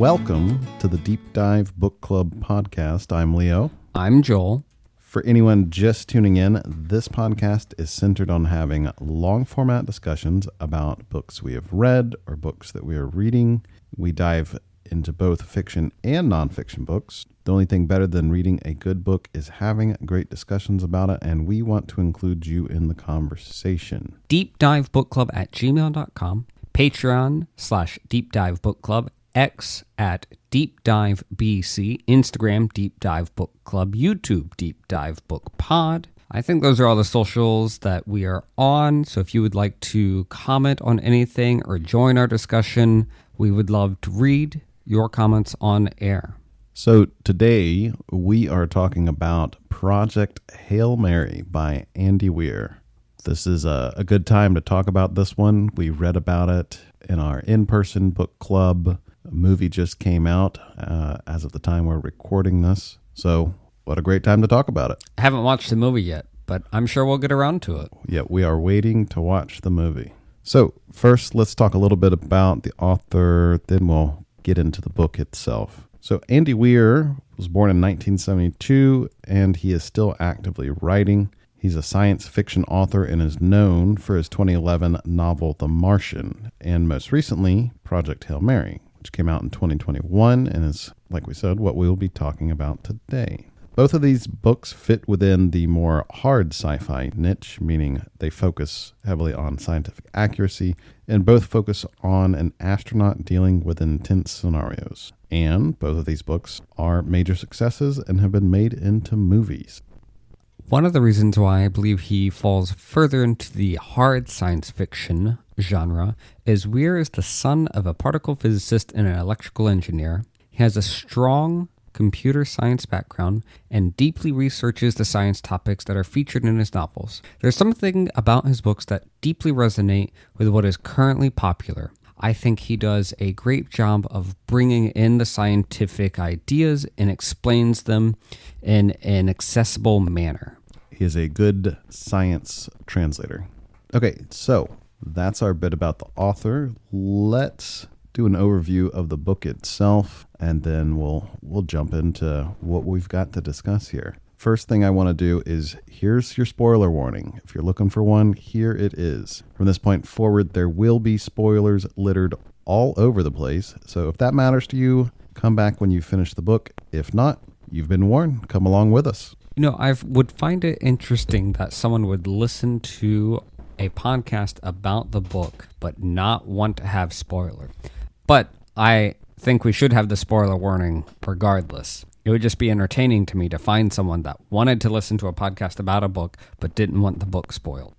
Welcome to the Deep Dive Book Club podcast. I'm Leo. I'm Joel. For anyone just tuning in, this podcast is centered on having long format discussions about books we have read or books that we are reading. We dive into both fiction and nonfiction books. The only thing better than reading a good book is having great discussions about it, and we want to include you in the conversation. deepdivebookclub@gmail.com, Patreon/deepdivebookclub, X @deepdivebc, Instagram Deep Dive Book Club, YouTube Deep Dive Book Pod. I think those are all the socials that we are on. So if you would like to comment on anything or join our discussion, we would love to read your comments on air. So today we are talking about Project Hail Mary by Andy Weir. This is a good time to talk about this one. We read about it in our in-person book club. A movie just came out as of the time we're recording this. So what a great time to talk about it. I haven't watched the movie yet, but I'm sure we'll get around to it. Yeah, we are waiting to watch the movie. So first, let's talk a little bit about the author, then we'll get into the book itself. So Andy Weir was born in 1972, and he is still actively writing. He's a science fiction author and is known for his 2011 novel The Martian, and most recently, Project Hail Mary, which came out in 2021 and is, like we said, what we will be talking about today. Both of these books fit within the more hard sci-fi niche, meaning they focus heavily on scientific accuracy, and both focus on an astronaut dealing with intense scenarios. And both of these books are major successes and have been made into movies. One of the reasons why I believe he falls further into the hard science fiction genre is Weir is the son of a particle physicist and an electrical engineer. He has a strong computer science background and deeply researches the science topics that are featured in his novels. There's something about his books that deeply resonate with what is currently popular. I think he does a great job of bringing in the scientific ideas and explains them in an accessible manner. He is a good science translator. Okay, so that's our bit about the author. Let's do an overview of the book itself, and then we'll jump into what we've got to discuss here. First thing I want to do is, here's your spoiler warning. If you're looking for one, here it is. From this point forward, there will be spoilers littered all over the place. So if that matters to you, come back when you finish the book. If not, you've been warned. Come along with us. You know, I would find it interesting that someone would listen to a podcast about the book, but not want to have spoiler. But I think we should have the spoiler warning regardless. It would just be entertaining to me to find someone that wanted to listen to a podcast about a book, but didn't want the book spoiled.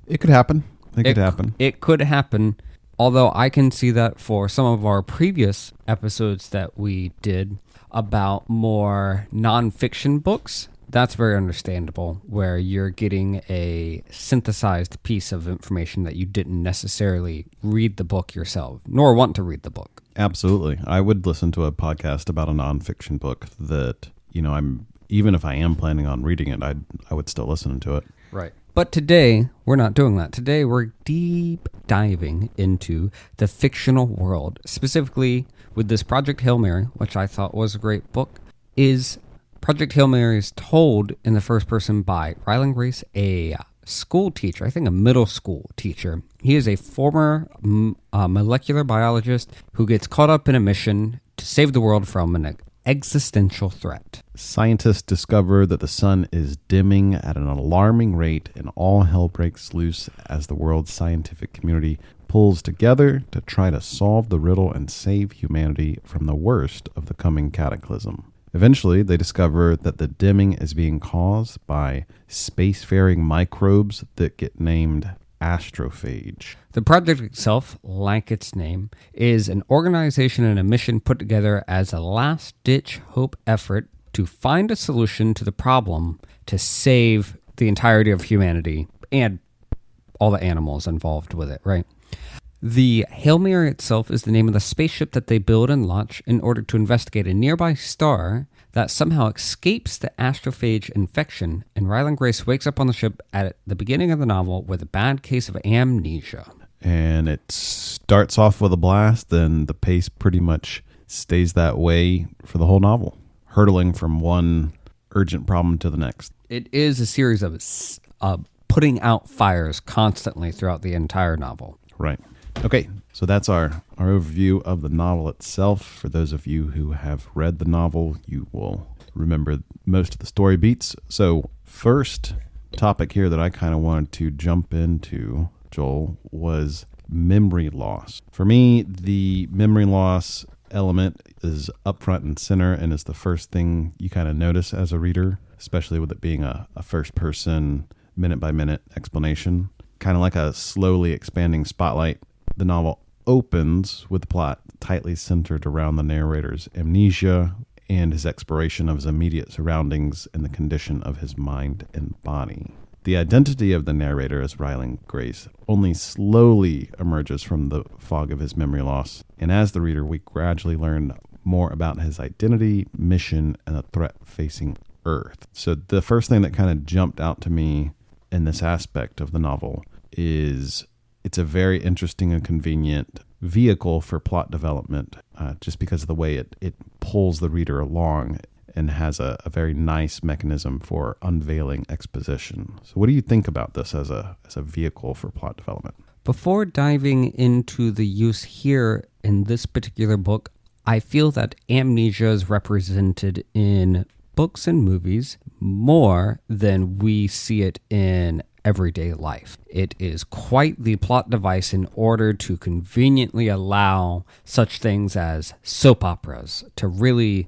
It could happen. It could happen. It could happen. Although I can see that for some of our previous episodes that we did about more nonfiction books, that's very understandable, where you're getting a synthesized piece of information that you didn't necessarily read the book yourself, nor want to read the book. Absolutely. I would listen to a podcast about a nonfiction book that, even if I am planning on reading it, I would still listen to it. Right. But today, we're not doing that. Today, we're deep diving into the fictional world, specifically with this Project Hail Mary, which I thought was a great book. Project Hail Mary is told in the first person by Ryland Grace, a school teacher, I think a middle school teacher. He is a former molecular biologist who gets caught up in a mission to save the world from an existential threat. Scientists discover that the sun is dimming at an alarming rate, and all hell breaks loose as the world's scientific community pulls together to try to solve the riddle and save humanity from the worst of the coming cataclysm. Eventually, they discover that the dimming is being caused by spacefaring microbes that get named astrophage. The project itself, like its name, is an organization and a mission put together as a last-ditch hope effort to find a solution to the problem to save the entirety of humanity and all the animals involved with it, right? The Hail Mary itself is the name of the spaceship that they build and launch in order to investigate a nearby star that somehow escapes the astrophage infection, and Ryland Grace wakes up on the ship at the beginning of the novel with a bad case of amnesia. And it starts off with a blast, then the pace pretty much stays that way for the whole novel, hurtling from one urgent problem to the next. It is a series of putting out fires constantly throughout the entire novel. Right. Okay, so that's our overview of the novel itself. For those of you who have read the novel, you will remember most of the story beats. So first topic here that I kind of wanted to jump into, Joel, was memory loss. For me, the memory loss element is up front and center and is the first thing you kind of notice as a reader, especially with it being a first-person, minute-by-minute explanation. Kind of like a slowly expanding spotlight. The novel opens with the plot tightly centered around the narrator's amnesia and his exploration of his immediate surroundings and the condition of his mind and body. The identity of the narrator as Ryland Grace only slowly emerges from the fog of his memory loss, and as the reader, we gradually learn more about his identity, mission, and the threat facing Earth. So the first thing that kind of jumped out to me in this aspect of the novel is it's a very interesting and convenient vehicle for plot development, just because of the way it pulls the reader along and has a very nice mechanism for unveiling exposition. So what do you think about this as a vehicle for plot development? Before diving into the use here in this particular book, I feel that amnesia is represented in books and movies more than we see it in everyday life. It is quite the plot device in order to conveniently allow such things as soap operas to really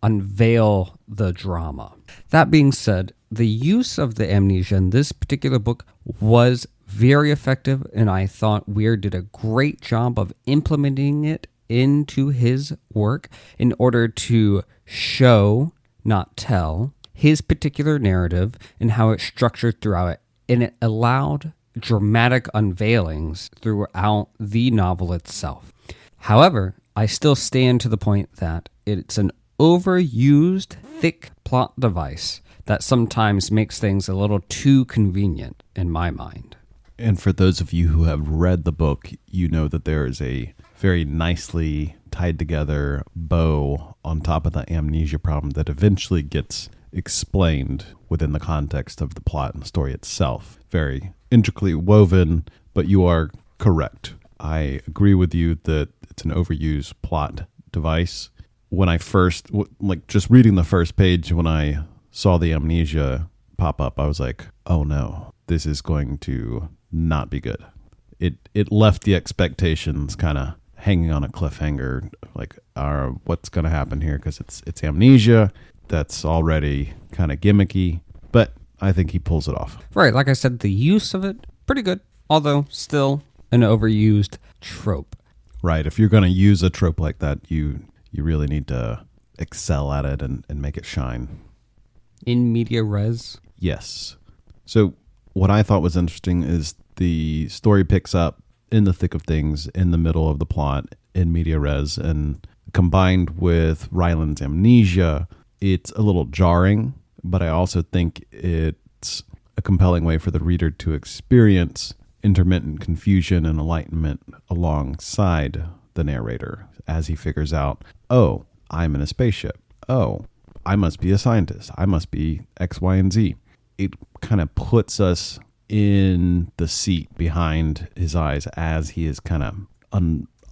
unveil the drama. That being said, the use of the amnesia in this particular book was very effective, and I thought Weir did a great job of implementing it into his work in order to show, not tell, his particular narrative and how it's structured throughout it. And it allowed dramatic unveilings throughout the novel itself. However, I still stand to the point that it's an overused, thick plot device that sometimes makes things a little too convenient in my mind. And for those of you who have read the book, you know that there is a very nicely tied together bow on top of the amnesia problem that eventually gets explained within the context of the plot and story itself. Very intricately woven, but you are correct. I agree with you that it's an overused plot device. When I first, just reading the first page, when I saw the amnesia pop up, I was like, oh no, this is going to not be good. It left the expectations kind of hanging on a cliffhanger, like, what's going to happen here? Because it's amnesia. That's already kind of gimmicky, but I think he pulls it off. Right, like I said, the use of it, pretty good, although still an overused trope. Right, if you're going to use a trope like that, you really need to excel at it and make it shine. In media res? Yes. So what I thought was interesting is the story picks up in the thick of things, in the middle of the plot, in media res, and combined with Ryland's amnesia, it's a little jarring, but I also think it's a compelling way for the reader to experience intermittent confusion and enlightenment alongside the narrator as he figures out, oh, I'm in a spaceship. Oh, I must be a scientist. I must be X, Y, and Z. It kind of puts us in the seat behind his eyes as he is kind of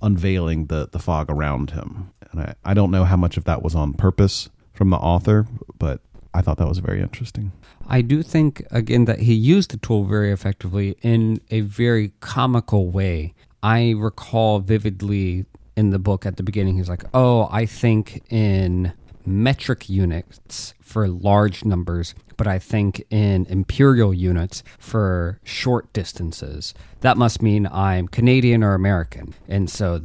unveiling the fog around him. And I don't know how much of that was on purpose from the author, but I thought that was very interesting. I do think, again, that he used the tool very effectively in a very comical way. I recall vividly in the book at the beginning, he's like, oh, I think in metric units for large numbers, but I think in imperial units for short distances. That must mean I'm Canadian or American. And so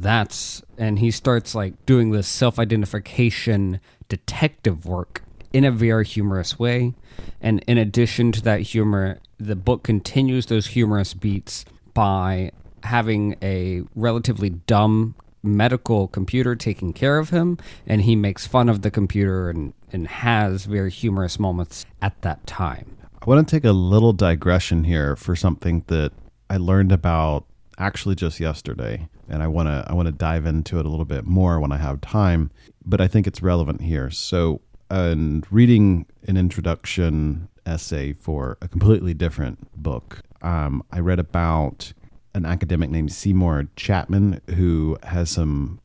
and he starts like doing this self-identification detective work in a very humorous way. And in addition to that humor, the book continues those humorous beats by having a relatively dumb medical computer taking care of him, and he makes fun of the computer and has very humorous moments at that time. I want to take a little digression here for something that I learned about actually just yesterday, and I want to dive into it a little bit more when I have time, but I think it's relevant here. So, and reading an introduction essay for a completely different book, I read about an academic named Seymour Chapman who has some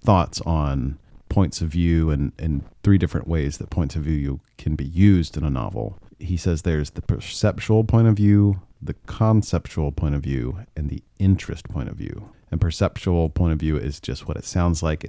thoughts on points of view and three different ways that points of view can be used in a novel. He says there's the perceptual point of view, the conceptual point of view, and the interest point of view. And perceptual point of view is just what it sounds like.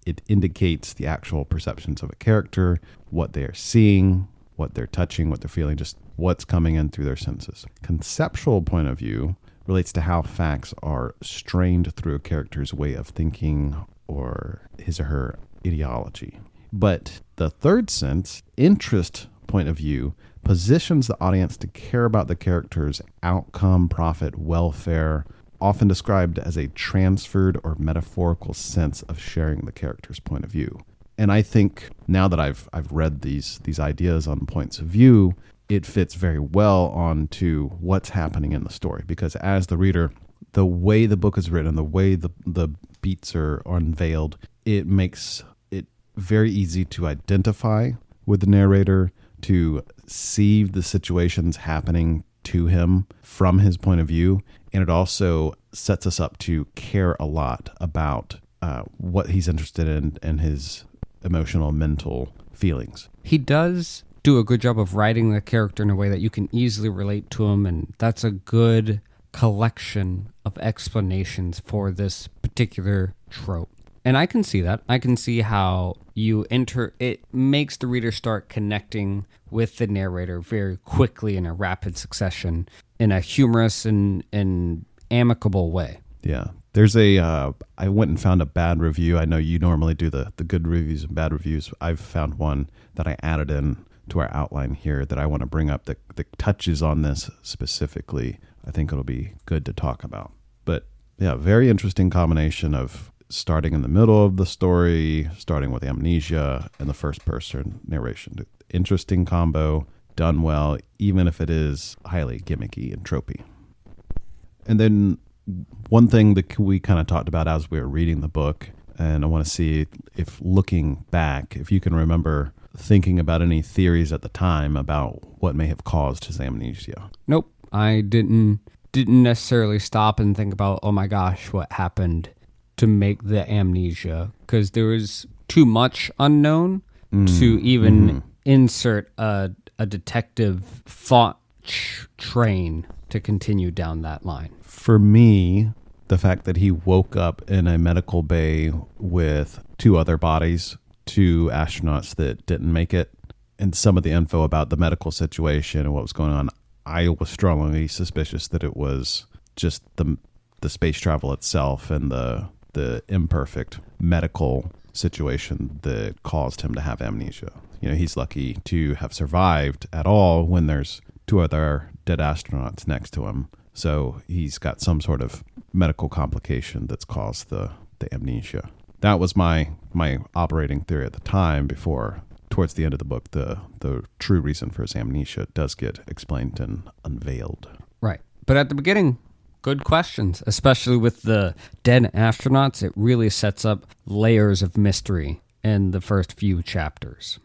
It indicates the actual perceptions of a character, what they are seeing, what they're touching, what they're feeling, just what's coming in through their senses. Conceptual point of view relates to how facts are strained through a character's way of thinking or his or her ideology. But the third sense, interest point of view, positions the audience to care about the character's outcome, profit, welfare, often described as a transferred or metaphorical sense of sharing the character's point of view. And I think now that I've read these ideas on points of view, it fits very well onto what's happening in the story. Because as the reader, the way the book is written, the way the beats are unveiled, it makes it very easy to identify with the narrator, to see the situations happening to him from his point of view. And it also sets us up to care a lot about what he's interested in and his emotional, mental feelings. He does do a good job of writing the character in a way that you can easily relate to him, and that's a good collection of explanations for this particular trope. And I can see that. I can see how it makes the reader start connecting with the narrator very quickly in a rapid succession in a humorous and amicable way. Yeah. There's I went and found a bad review. I know you normally do the good reviews and bad reviews. I've found one that I added in to our outline here that I want to bring up that touches on this specifically. I think it'll be good to talk about. But yeah, very interesting combination of starting in the middle of the story, starting with amnesia and the first person narration. Interesting combo, done well, even if it is highly gimmicky and tropey. And then one thing that we kind of talked about as we were reading the book, and I want to see if looking back, if you can remember thinking about any theories at the time about what may have caused his amnesia. Nope, I didn't necessarily stop and think about, oh my gosh, what happened to make the amnesia, because there was too much unknown to even insert a detective thought train to continue down that line. For me, the fact that he woke up in a medical bay with two other bodies, two astronauts that didn't make it, and some of the info about the medical situation and what was going on, I was strongly suspicious that it was just the space travel itself and the imperfect medical situation that caused him to have amnesia. You know, he's lucky to have survived at all when there's two other dead astronauts next to him. So he's got some sort of medical complication that's caused the amnesia. That was my operating theory at the time before, towards the end of the book, the true reason for his amnesia does get explained and unveiled. Right. But at the beginning, good questions, especially with the dead astronauts. It really sets up layers of mystery in the first few chapters.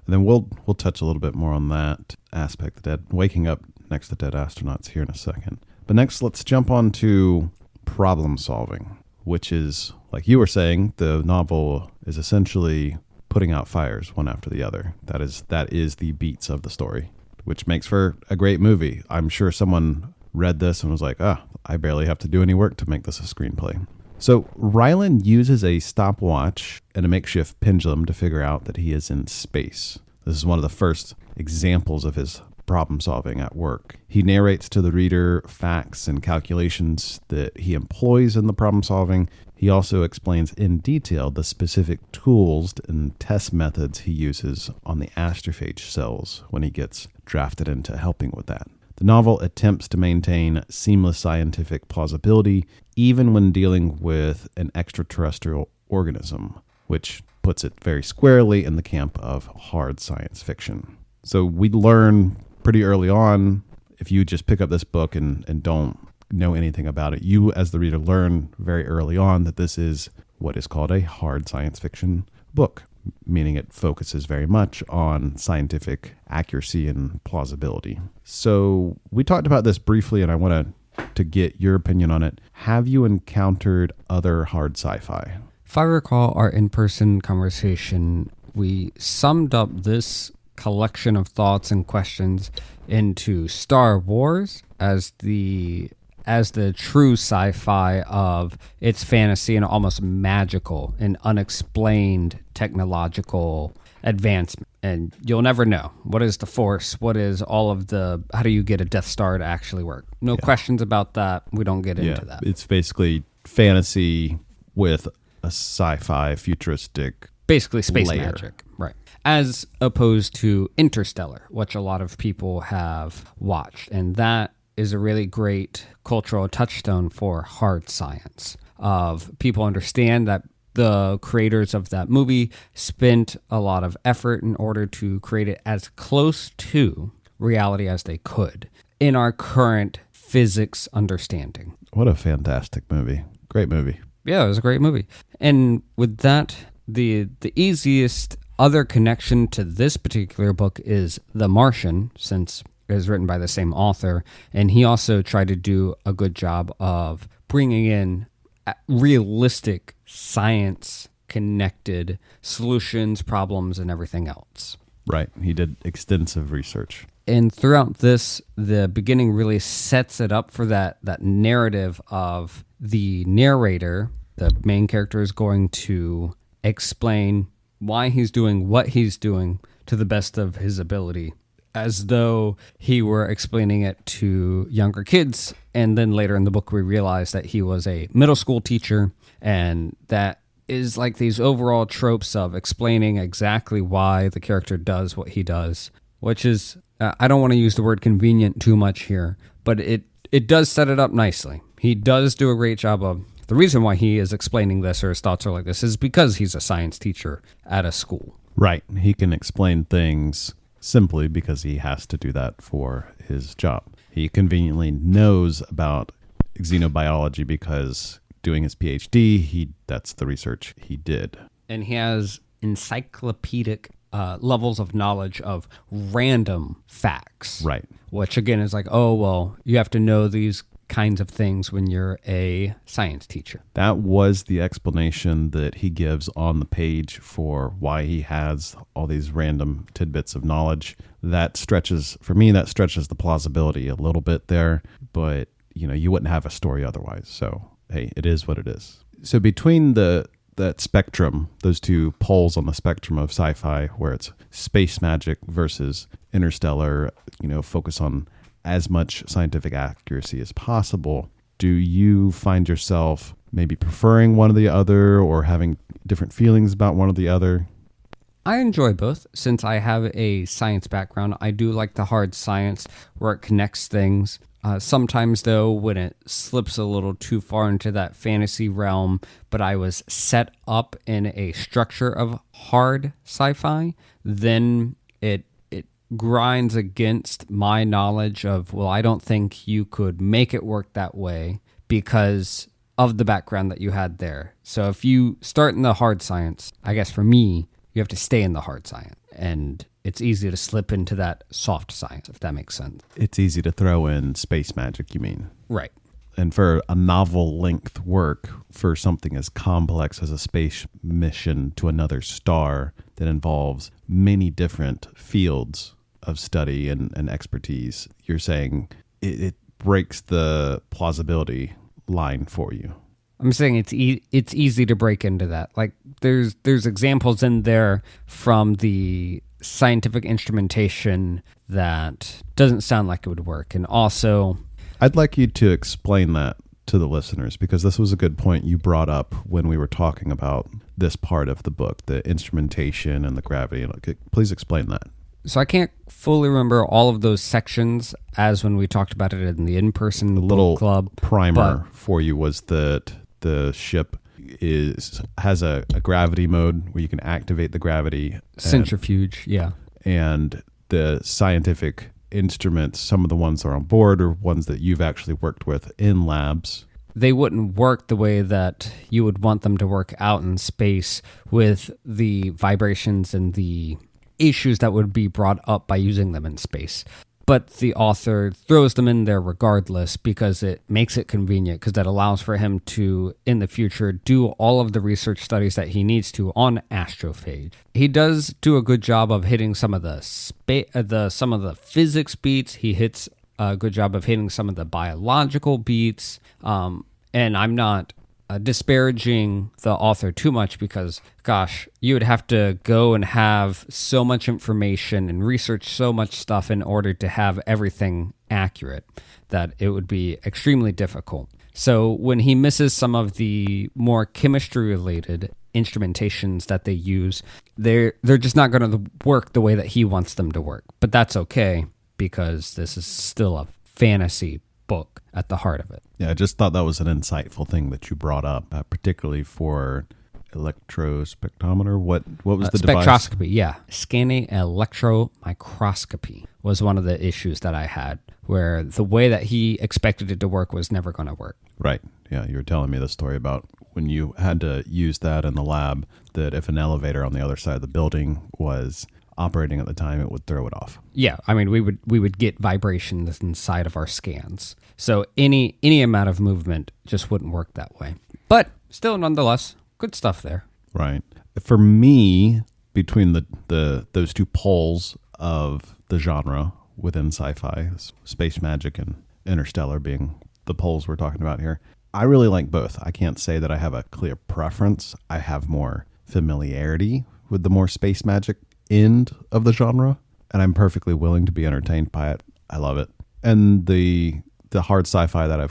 And then we'll touch a little bit more on that aspect, the dead waking up next to dead astronauts here in a second. But next, let's jump on to problem solving, which is, like you were saying, the novel is essentially putting out fires one after the other. That is the beats of the story, which makes for a great movie. I'm sure someone read this and was like, I barely have to do any work to make this a screenplay. So Ryland uses a stopwatch and a makeshift pendulum to figure out that he is in space. This is one of the first examples of his problem solving at work. He narrates to the reader facts and calculations that he employs in the problem solving. He also explains in detail the specific tools and test methods he uses on the astrophage cells when he gets drafted into helping with that. The novel attempts to maintain seamless scientific plausibility even when dealing with an extraterrestrial organism, which puts it very squarely in the camp of hard science fiction. So we learn pretty early on, if you just pick up this book and don't know anything about it. You, as the reader, learn very early on that this is what is called a hard science fiction book, meaning it focuses very much on scientific accuracy and plausibility. So we talked about this briefly, and I want to get your opinion on it. Have you encountered other hard sci-fi? If I recall our in-person conversation, we summed up this collection of thoughts and questions into Star Wars as the true sci-fi of its fantasy and almost magical and unexplained technological advancement. And you'll never know. What is the Force? What is all of how do you get a Death Star to actually work? No questions about that. We don't get into that. It's basically fantasy with a sci-fi futuristic basically space layer. Magic. Right. As opposed to Interstellar, which a lot of people have watched. And that is a really great cultural touchstone for hard science. Of people understand that the creators of that movie spent a lot of effort in order to create it as close to reality as they could in our current physics understanding. What a fantastic movie. Great movie. Yeah, it was a great movie. And with that, the easiest other connection to this particular book is The Martian, since it is written by the same author. And he also tried to do a good job of bringing in realistic science-connected solutions, problems, and everything else. Right. He did extensive research. And throughout this, the beginning really sets it up for that narrative of the narrator. The main character is going to explain why he's doing what he's doing to the best of his ability, as though he were explaining it to younger kids. And then later in the book, we realize that he was a middle school teacher, and that is like these overall tropes of explaining exactly why the character does what he does, which is, I don't want to use the word convenient too much here, but it does set it up nicely. He does do a great job of, the reason why he is explaining this or his thoughts are like this is because he's a science teacher at a school. Right. He can explain things simply because he has to do that for his job. He knows about xenobiology because doing his PhD, that's the research he did. And he has encyclopedic levels of knowledge of random facts. Right. Which again is like, oh, well, you have to know these kinds of things when you're a science teacher. That was the explanation that he gives on the page for why he has all these random tidbits of knowledge. That stretches the plausibility a little bit there, but you wouldn't have a story otherwise. So, hey, it is what it is. So between that spectrum, those two poles on the spectrum of sci-fi, where it's space magic versus Interstellar, focus on as much scientific accuracy as possible, do you find yourself maybe preferring one or the other or having different feelings about one or the other? I enjoy both. Since I have a science background, I do like the hard science where it connects things. Sometimes, though, when it slips a little too far into that fantasy realm, but I was set up in a structure of hard sci-fi, then it grinds against my knowledge of, well, I don't think you could make it work that way because of the background that you had there. So if you start in the hard science, I guess for me, you have to stay in the hard science. And it's easy to slip into that soft science, if that makes sense. It's easy to throw in space magic, you mean? Right. And for a novel-length work, for something as complex as a space mission to another star that involves many different fields of study and expertise, you're saying it breaks the plausibility line for you. I'm saying it's easy to break into that. Like there's examples in there from the scientific instrumentation that doesn't sound like it would work. And also, I'd like you to explain that to the listeners, because this was a good point you brought up when we were talking about this part of the book, the instrumentation and the gravity. Please explain that. So I can't fully remember all of those sections as when we talked about it in the in-person little book club. Primer for you was that the ship has a gravity mode where you can activate the gravity. Centrifuge, yeah. And the scientific instruments, some of the ones that are on board or ones that you've actually worked with in labs, they wouldn't work the way that you would want them to work out in space with the vibrations and the issues that would be brought up by using them in space. But the author throws them in there regardless because it makes it convenient, because that allows for him to, in the future, do all of the research studies that he needs to on astrophage. He does do a good job of hitting some of the physics beats. He hits a good job of hitting some of the biological beats. And I'm not disparaging the author too much because, gosh, you would have to go and have so much information and research so much stuff in order to have everything accurate that it would be extremely difficult. So when he misses some of the more chemistry-related instrumentations that they use, they're just not going to work the way that he wants them to work. But that's okay because this is still a fantasy book at the heart of it. Yeah, I just thought that was an insightful thing that you brought up, particularly for electrospectrometer. What was the device? Spectroscopy, yeah. Scanning electromicroscopy was one of the issues that I had, where the way that he expected it to work was never going to work. Right. Yeah, you were telling me the story about when you had to use that in the lab, that if an elevator on the other side of the building was operating at the time, it would throw it off. Yeah, I mean, we would get vibrations inside of our scans. So any amount of movement just wouldn't work that way. But still, nonetheless, good stuff there. Right. For me, between those two poles of the genre within sci-fi, space magic and interstellar being the poles we're talking about here, I really like both. I can't say that I have a clear preference. I have more familiarity with the more space magic end of the genre, and I'm perfectly willing to be entertained by it. I love it. And the hard sci-fi that I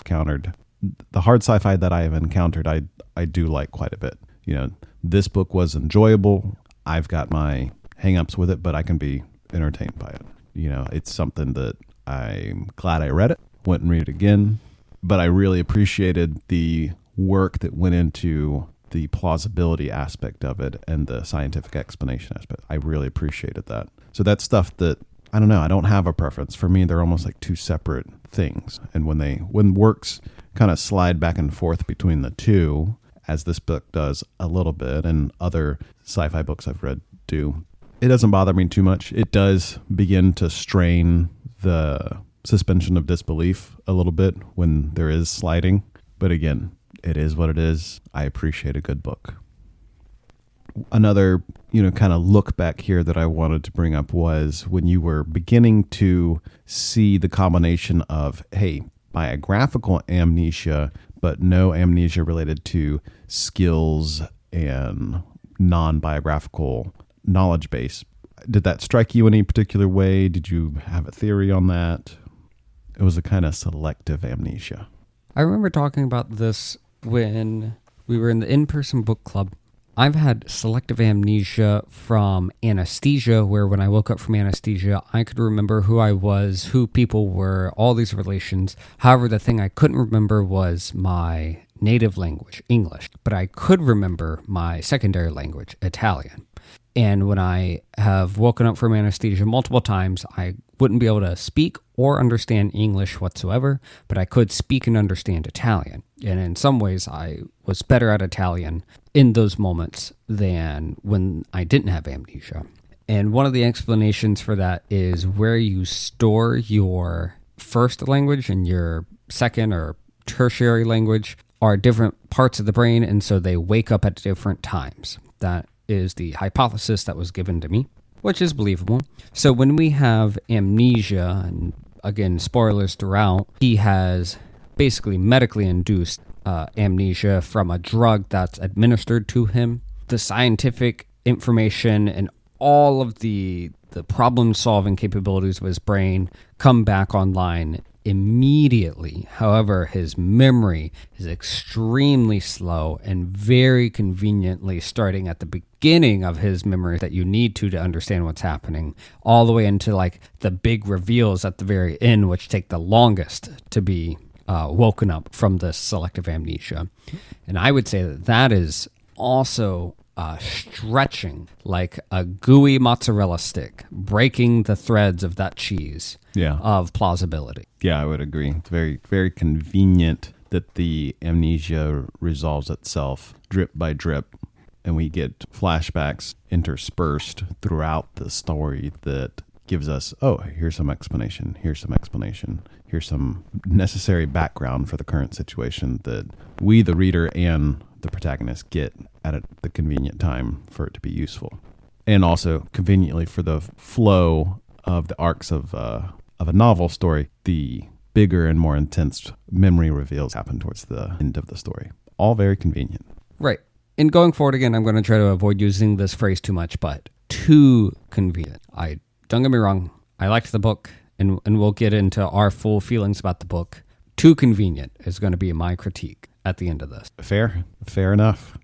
have encountered, I do like quite a bit. You know, this book was enjoyable. I've got my hang-ups with it, but I can be entertained by it. You know, it's something that I'm glad I read it, went and read it again, but I really appreciated the work that went into the plausibility aspect of it and the scientific explanation aspect. I really appreciated that. So that's stuff that, I don't know, I don't have a preference. For me, they're almost like two separate things. And when works kind of slide back and forth between the two, as this book does a little bit, and other sci-fi books I've read do, it doesn't bother me too much. It does begin to strain the suspension of disbelief a little bit when there is sliding. But again, it is what it is. I appreciate a good book. Another, kind of look back here that I wanted to bring up was when you were beginning to see the combination of, hey, biographical amnesia, but no amnesia related to skills and non-biographical knowledge base. Did that strike you in any particular way? Did you have a theory on that? It was a kind of selective amnesia. I remember talking about this when we were in the in-person book club. I've had selective amnesia from anesthesia, where when I woke up from anesthesia, I could remember who I was, who people were, all these relations. However, the thing I couldn't remember was my native language, English, but I could remember my secondary language, Italian. And when I have woken up from anesthesia multiple times, I wouldn't be able to speak or understand English whatsoever, but I could speak and understand Italian. And in some ways, I was better at Italian in those moments than when I didn't have amnesia. And one of the explanations for that is where you store your first language and your second or tertiary language are different parts of the brain, and so they wake up at different times. That is the hypothesis that was given to me, which is believable. So when we have amnesia, and again, spoilers throughout, he has basically medically induced amnesia from a drug that's administered to him. The scientific information and all of the problem-solving capabilities of his brain come back online immediately. However, his memory is extremely slow and very conveniently starting at the beginning of his memory that you need to understand what's happening, all the way into like the big reveals at the very end, which take the longest to be woken up from this selective amnesia. And I would say that is also stretching like a gooey mozzarella stick, breaking the threads of that cheese of plausibility. Yeah, I would agree. It's very, very convenient that the amnesia resolves itself drip by drip, and we get flashbacks interspersed throughout the story that gives us, oh, here's some explanation, here's some necessary background for the current situation that we, the reader, and the protagonist get at the convenient time for it to be useful. And also, conveniently for the flow of the arcs of a novel story, the bigger and more intense memory reveals happen towards the end of the story. All very convenient. Right. And going forward again, I'm going to try to avoid using this phrase too much, but too convenient. Don't get me wrong, I liked the book, and we'll get into our full feelings about the book. Too convenient is going to be my critique at the end of this. Fair enough.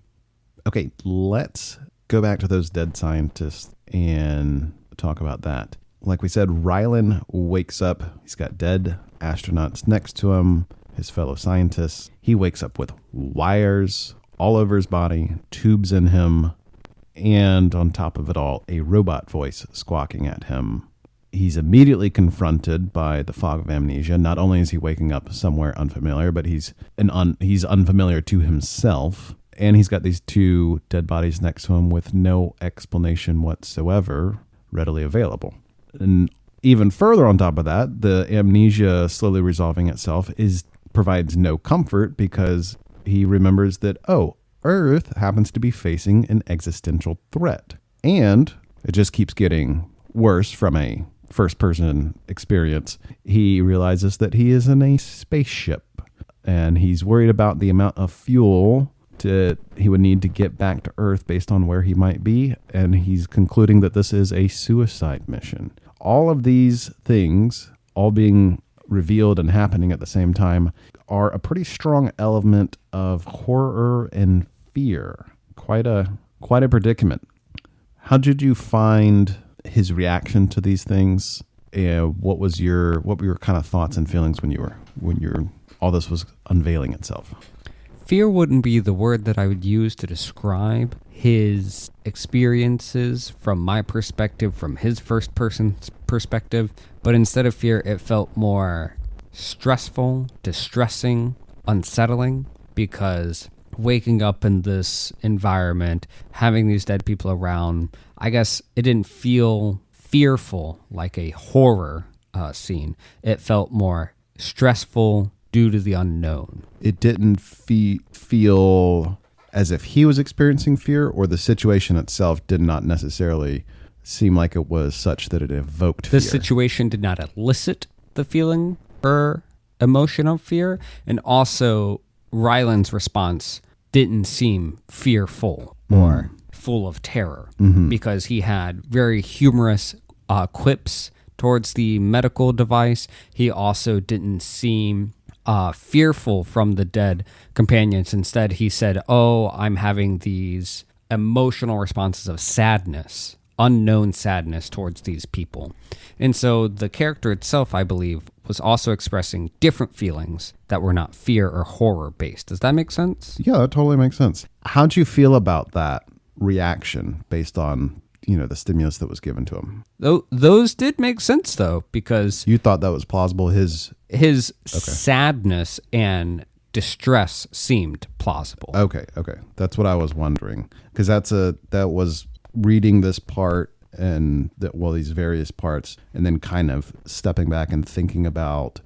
Okay, let's go back to those dead scientists and talk about that. Like we said, Rylan wakes up. He's got dead astronauts next to him, his fellow scientists. He wakes up with wires all over his body, tubes in him, and on top of it all, a robot voice squawking at him. He's immediately confronted by the fog of amnesia. Not only is he waking up somewhere unfamiliar, but he's unfamiliar to himself. And he's got these two dead bodies next to him with no explanation whatsoever readily available. And even further on top of that, the amnesia slowly resolving itself provides no comfort because he remembers that, Earth happens to be facing an existential threat. And it just keeps getting worse from a first-person experience. He realizes that he is in a spaceship, and he's worried about the amount of fuel that he would need to get back to Earth based on where he might be, and he's concluding that this is a suicide mission. All of these things, all being revealed and happening at the same time, are a pretty strong element of horror and fear. Quite a predicament. How did you find his reaction to these things? What were your kind of thoughts and feelings when all this was unveiling itself? Fear wouldn't be the word that I would use to describe his experiences from my perspective, from his first person perspective, but instead of fear, it felt more stressful, distressing, unsettling, because waking up in this environment, having these dead people around, I guess it didn't feel fearful like a horror scene. It felt more stressful due to the unknown. It didn't feel as if he was experiencing fear, or the situation itself did not necessarily seem like it was such that it evoked fear. The situation did not elicit the feeling or emotion of fear, and also Rylan's response didn't seem fearful or full of terror, because he had very humorous quips towards the medical device. He also didn't seem fearful from the dead companions. Instead, he said, I'm having these emotional responses of sadness, unknown sadness towards these people. And so the character itself, I believe, was also expressing different feelings that were not fear or horror based. Does that make sense? Yeah, that totally makes sense. How'd you feel about that reaction based on, the stimulus that was given to him? Those did make sense, though, because you thought that was plausible. His sadness and distress seemed plausible. Okay. That's what I was wondering, because that was reading this part and these various parts, and then kind of stepping back and thinking about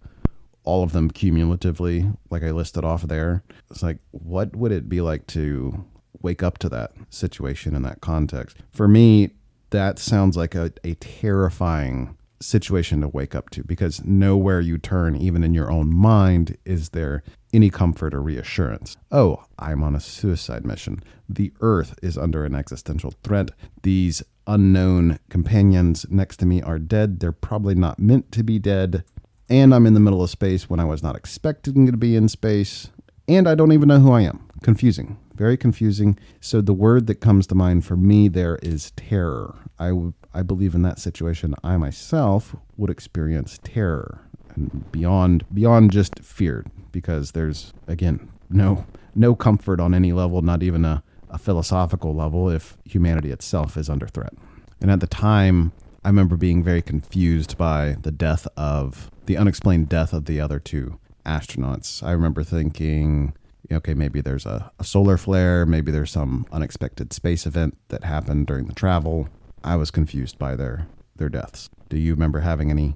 all of them cumulatively, like I listed off there. It's like, what would it be like to wake up to that situation in that context? For me, that sounds like a terrifying situation to wake up to, because nowhere you turn, even in your own mind, is there any comfort or reassurance. I'm on a suicide mission. The Earth is under an existential threat. These unknown companions next to me are dead. They're probably not meant to be dead. And I'm in the middle of space when I was not expecting to be in space. And I don't even know who I am. Confusing. Very confusing. So the word that comes to mind for me there is terror. I believe in that situation, I myself would experience terror, and beyond just fear, because there's, again, no comfort on any level, not even a a philosophical level if humanity itself is under threat. And at the time, I remember being very confused by the unexplained death of the other two astronauts. I remember thinking, okay, maybe there's a solar flare, maybe there's some unexpected space event that happened during the travel. I was confused by their deaths. Do you remember having any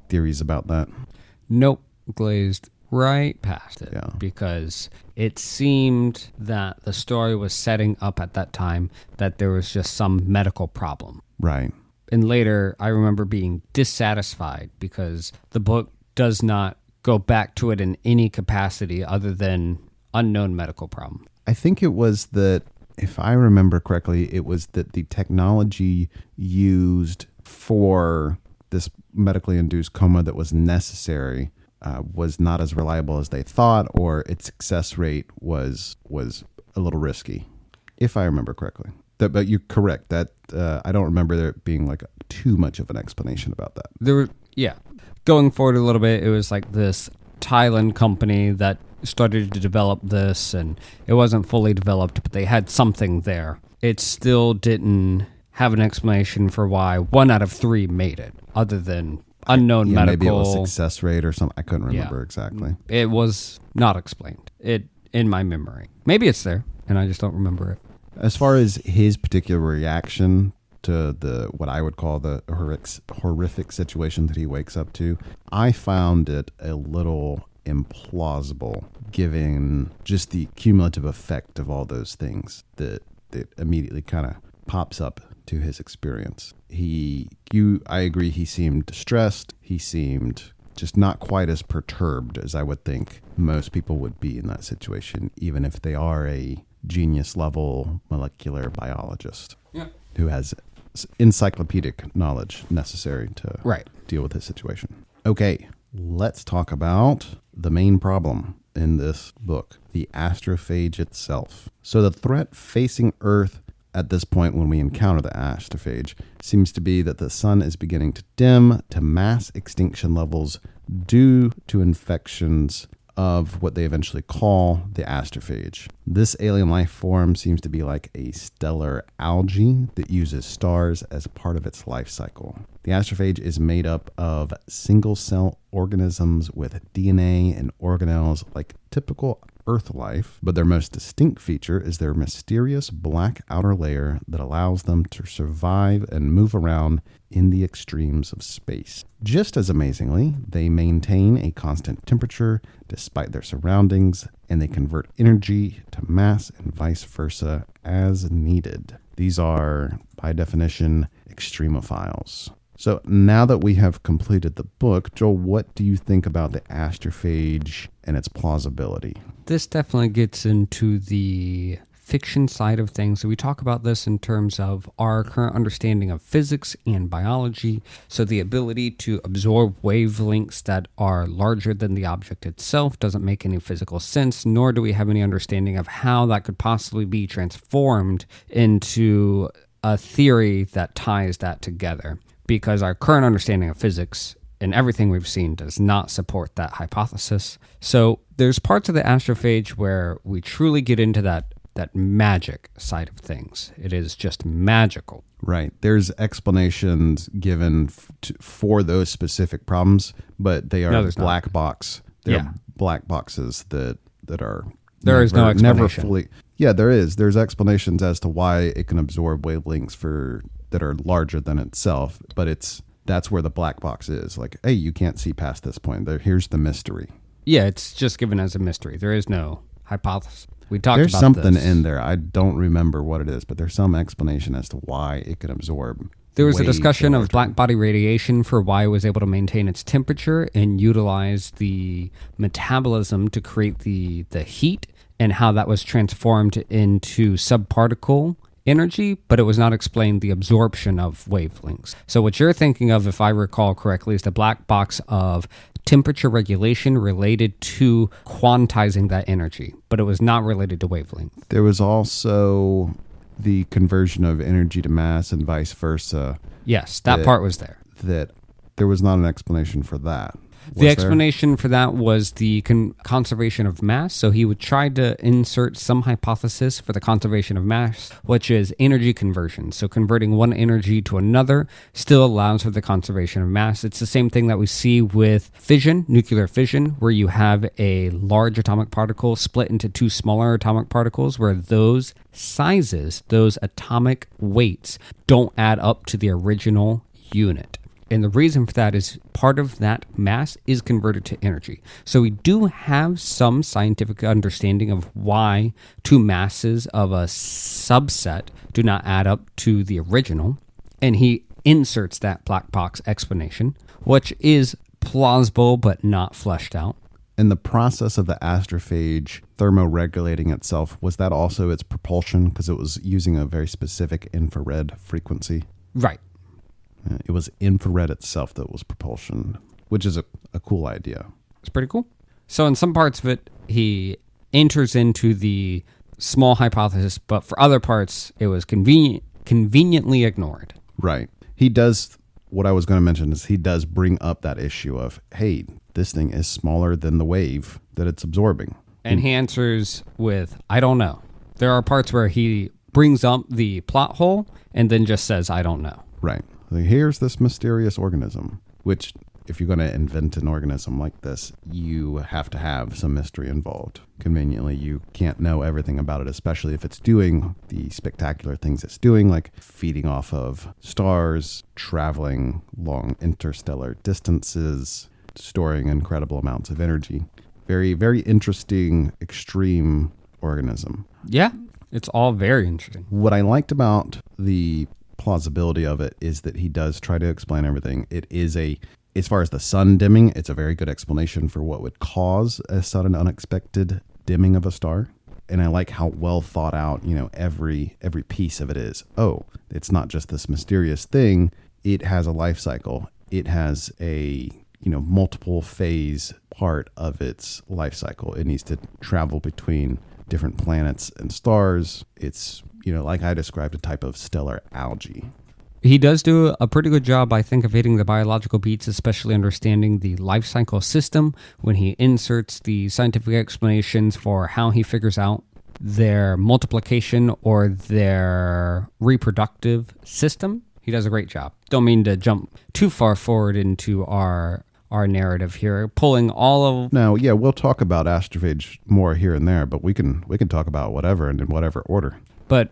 theories about that? Nope, glazed right past it. Yeah. Because it seemed that the story was setting up at that time that there was just some medical problem. Right. And later, I remember being dissatisfied because the book does not go back to it in any capacity other than unknown medical problem. I think it was that, if I remember correctly, it was that the technology used for this medically induced coma that was necessary was not as reliable as they thought, or its success rate was a little risky, if I remember correctly. But you're correct that I don't remember there being like too much of an explanation about that. Going forward a little bit, it was like this Thailand company that started to develop this, and it wasn't fully developed, but they had something there. It still didn't have an explanation for why 1 out of 3 made it, other than unknown medical. Maybe it was success rate or something. I couldn't remember exactly. It was not explained. In my memory. Maybe it's there, and I just don't remember it. As far as his particular reaction to what I would call the horrific situation that he wakes up to, I found it a little implausible, given just the cumulative effect of all those things that immediately kind of pops up to his experience. I agree, he seemed distressed. He seemed just not quite as perturbed as I would think most people would be in that situation, even if they are a genius level molecular biologist who has encyclopedic knowledge necessary to deal with his situation. Okay, let's talk about the main problem in this book, the astrophage itself. So the threat facing Earth at this point when we encounter the astrophage seems to be that the sun is beginning to dim to mass extinction levels due to infections of what they eventually call the astrophage. This alien life form seems to be like a stellar algae that uses stars as part of its life cycle. The astrophage is made up of single-cell organisms with DNA and organelles like typical Earth life, but their most distinct feature is their mysterious black outer layer that allows them to survive and move around in the extremes of space. Just as amazingly, they maintain a constant temperature despite their surroundings, and they convert energy to mass and vice versa as needed. These are, by definition, extremophiles. So now that we have completed the book, Joel, what do you think about the astrophage and its plausibility? This definitely gets into the fiction side of things. So we talk about this in terms of our current understanding of physics and biology. So the ability to absorb wavelengths that are larger than the object itself doesn't make any physical sense, nor do we have any understanding of how that could possibly be transformed into a theory that ties that together. Because our current understanding of physics and everything we've seen does not support that hypothesis. So there's parts of the astrophage where we truly get into that magic side of things. It is just magical. Right. There's explanations given for those specific problems, but they are black box. They're black boxes that are there is no explanation. Never fully. Yeah, there is. There's explanations as to why it can absorb wavelengths that are larger than itself, but that's where the black box is. Like, hey, you can't see past this point. Here's the mystery. Yeah, it's just given as a mystery. There is no hypothesis. We talked There's about something this. in there. I don't remember what it is, but there's some explanation as to why it can absorb. There was a discussion of black body radiation for why it was able to maintain its temperature and utilize the metabolism to create the heat, and how that was transformed into subparticle energy, but it was not explained the absorption of wavelengths. So what you're thinking of, if I recall correctly, is the black box of temperature regulation related to quantizing that energy, but it was not related to wavelength. There was also the conversion of energy to mass and vice versa. Yes, that part was there. That there was not an explanation for that. The explanation for that was the conservation of mass. So he would try to insert some hypothesis for the conservation of mass, which is energy conversion. So converting one energy to another still allows for the conservation of mass. It's the same thing that we see with fission, nuclear fission, where you have a large atomic particle split into two smaller atomic particles, where those sizes, those atomic weights, don't add up to the original unit. And the reason for that is part of that mass is converted to energy. So we do have some scientific understanding of why two masses of a subset do not add up to the original. And he inserts that black box explanation, which is plausible but not fleshed out. And the process of the astrophage thermoregulating itself, was that also its propulsion? Because it was using a very specific infrared frequency. Right. It was infrared itself that was propulsion, which is a cool idea. It's pretty cool. So in some parts of it, he enters into the small hypothesis, but for other parts, it was conveniently ignored. Right. He does, what I was going to mention is he does bring up that issue of, hey, this thing is smaller than the wave that it's absorbing. And he answers with, I don't know. There are parts where he brings up the plot hole and then just says, I don't know. Right. Like, here's this mysterious organism, which if you're going to invent an organism like this, you have to have some mystery involved. Conveniently, you can't know everything about it, especially if it's doing the spectacular things it's doing, like feeding off of stars, traveling long interstellar distances, storing incredible amounts of energy. Very, very interesting, extreme organism. Yeah, it's all very interesting. What I liked about the plausibility of it is that he does try to explain everything. It is as far as the sun dimming, it's a very good explanation for what would cause a sudden unexpected dimming of a star. And I like how well thought out, every piece of it is. Oh, it's not just this mysterious thing. It has a life cycle. It has a, multiple phase part of its life cycle. It needs to travel between different planets and stars. It's, like I described, a type of stellar algae. He does do a pretty good job, I think, of hitting the biological beats, especially understanding the life cycle system when he inserts the scientific explanations for how he figures out their multiplication or their reproductive system. He does a great job. Don't mean to jump too far forward into our narrative here, pulling all of... Now, yeah, we'll talk about astrophage more here and there, but we can talk about whatever and in whatever order. But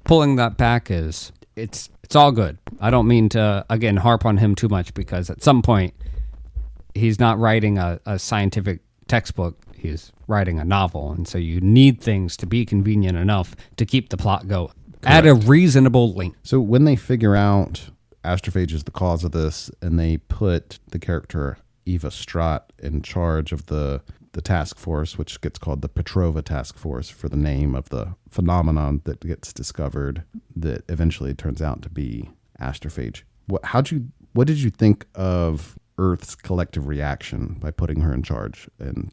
pulling that back is... It's all good. I don't mean to, again, harp on him too much, because at some point, he's not writing a scientific textbook. He's writing a novel. And so you need things to be convenient enough to keep the plot going at a reasonable length. So when they figure out astrophage is the cause of this, and they put the character Eva Stratt in charge of the task force, which gets called the Petrova Task Force for the name of the phenomenon that gets discovered that eventually turns out to be astrophage. What did you think of Earth's collective reaction by putting her in charge? And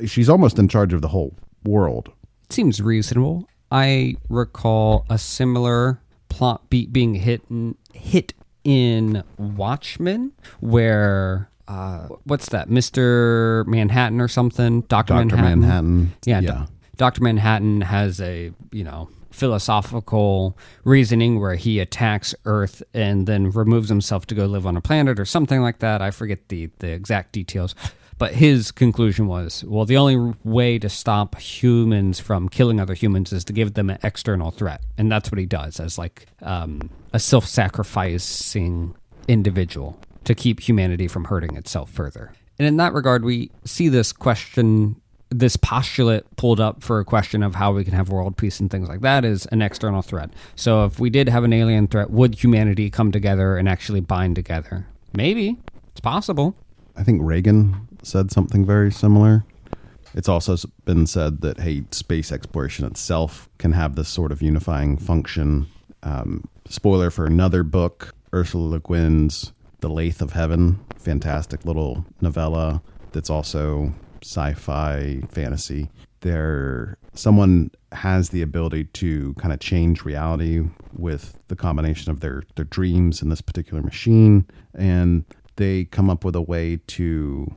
she's almost in charge of the whole world. It seems reasonable. I recall a similar plot beat being hit in Watchmen, where... what's that? Mr. Manhattan or something? Dr. Manhattan. Yeah. Dr. Manhattan has a, philosophical reasoning where he attacks Earth and then removes himself to go live on a planet or something like that. I forget the exact details. But his conclusion was, well, the only way to stop humans from killing other humans is to give them an external threat. And that's what he does as like a self-sacrificing individual to keep humanity from hurting itself further. And in that regard, we see this postulate pulled up for a question of how we can have world peace and things like that is an external threat. So if we did have an alien threat, would humanity come together and actually bind together? Maybe. It's possible. I think Reagan said something very similar. It's also been said that, hey, space exploration itself can have this sort of unifying function. Spoiler for another book, Ursula Le Guin's The Lathe of Heaven, fantastic little novella that's also sci-fi fantasy. Someone has the ability to kind of change reality with the combination of their dreams in this particular machine, and they come up with a way to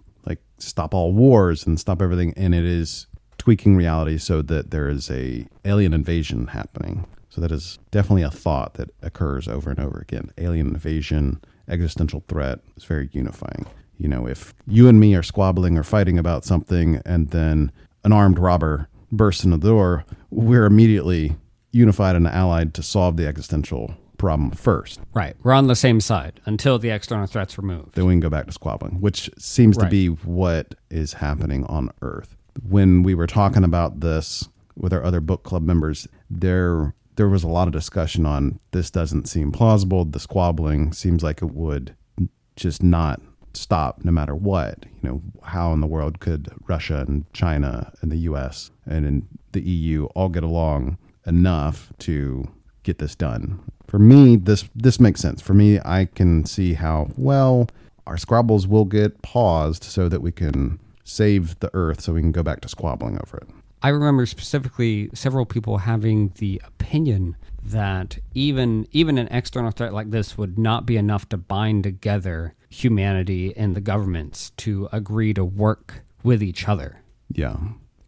stop all wars and stop everything. And it is tweaking reality so that there is a alien invasion happening. So that is definitely a thought that occurs over and over again. Alien invasion, existential threat is very unifying. You know, if you and me are squabbling or fighting about something and then an armed robber bursts into the door, we're immediately unified and allied to solve the existential problem first. Right. We're on the same side until the external threat's removed. Then we can go back to squabbling, which seems to be what is happening on Earth. When we were talking about this with our other book club members, there was a lot of discussion on this doesn't seem plausible. The squabbling seems like it would just not stop no matter what. You know, how in the world could Russia and China and the US and in the EU all get along enough to get this done? For me, this makes sense. For me, I can see how, well, our squabbles will get paused so that we can save the Earth so we can go back to squabbling over it. I remember specifically several people having the opinion that even an external threat like this would not be enough to bind together humanity and the governments to agree to work with each other. Yeah.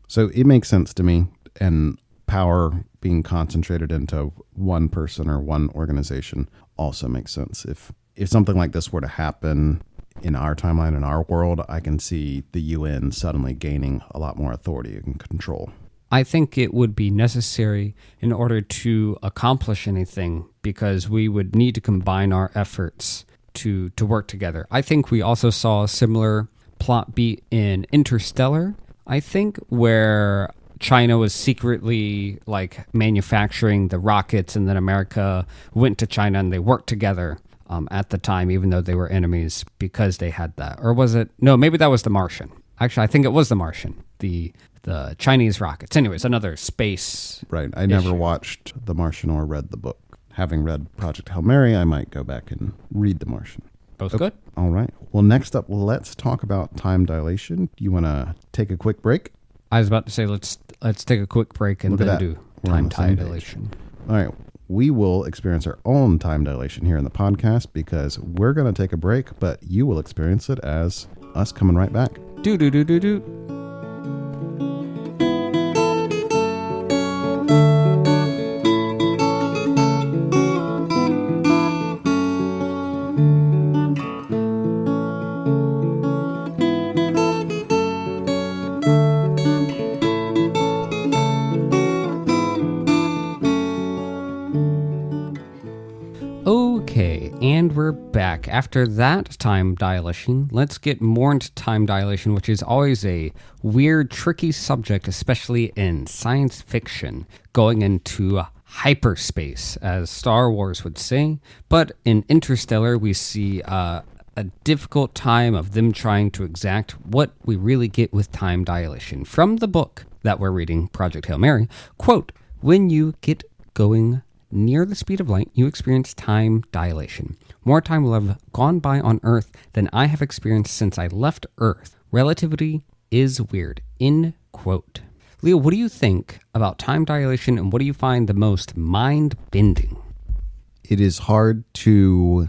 So it makes sense to me. And power being concentrated into one person or one organization also makes sense. If something like this were to happen in our timeline, in our world, I can see the UN suddenly gaining a lot more authority and control. I think it would be necessary in order to accomplish anything because we would need to combine our efforts to work together. I think we also saw a similar plot beat in Interstellar, I think, where China was secretly like manufacturing the rockets and then America went to China and they worked together at the time, even though they were enemies because they had that. Or was it? No, maybe that was The Martian. Actually, I think it was The Martian, the Chinese rockets. Anyways, another space Right. I never watched The Martian or read the book. Having read Project Hail Mary, I might go back and read The Martian. Both good. All right. Well, next up, let's talk about time dilation. You want to take a quick break? I was about to say let's take a quick break and then do time dilation. All right. We will experience our own time dilation here in the podcast because we're going to take a break, but you will experience it as us coming right back. Do. Okay, and we're back. After that time dilation, let's get more into time dilation, which is always a weird, tricky subject, especially in science fiction, going into hyperspace, as Star Wars would say. But in Interstellar, we see a difficult time of them trying to exact what we really get with time dilation. From the book that we're reading, Project Hail Mary, quote, "When you get going near the speed of light, you experience time dilation. More time will have gone by on Earth than I have experienced since I left Earth. Relativity is weird." End quote. Leo, what do you think about time dilation and what do you find the most mind-bending? It is hard to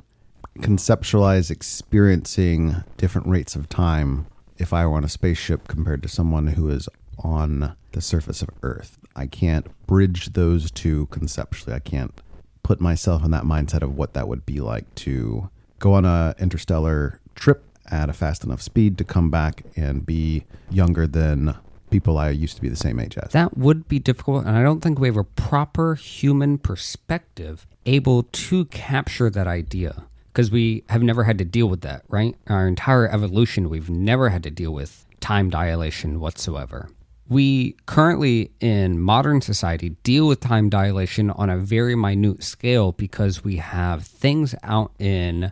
conceptualize experiencing different rates of time if I were on a spaceship compared to someone who is on the surface of Earth. I can't bridge those two conceptually. I can't put myself in that mindset of what that would be like to go on a interstellar trip at a fast enough speed to come back and be younger than people I used to be the same age as. That would be difficult, and I don't think we have a proper human perspective able to capture that idea because we have never had to deal with that, right? Our entire evolution, we've never had to deal with time dilation whatsoever. We currently, in modern society, deal with time dilation on a very minute scale because we have things out in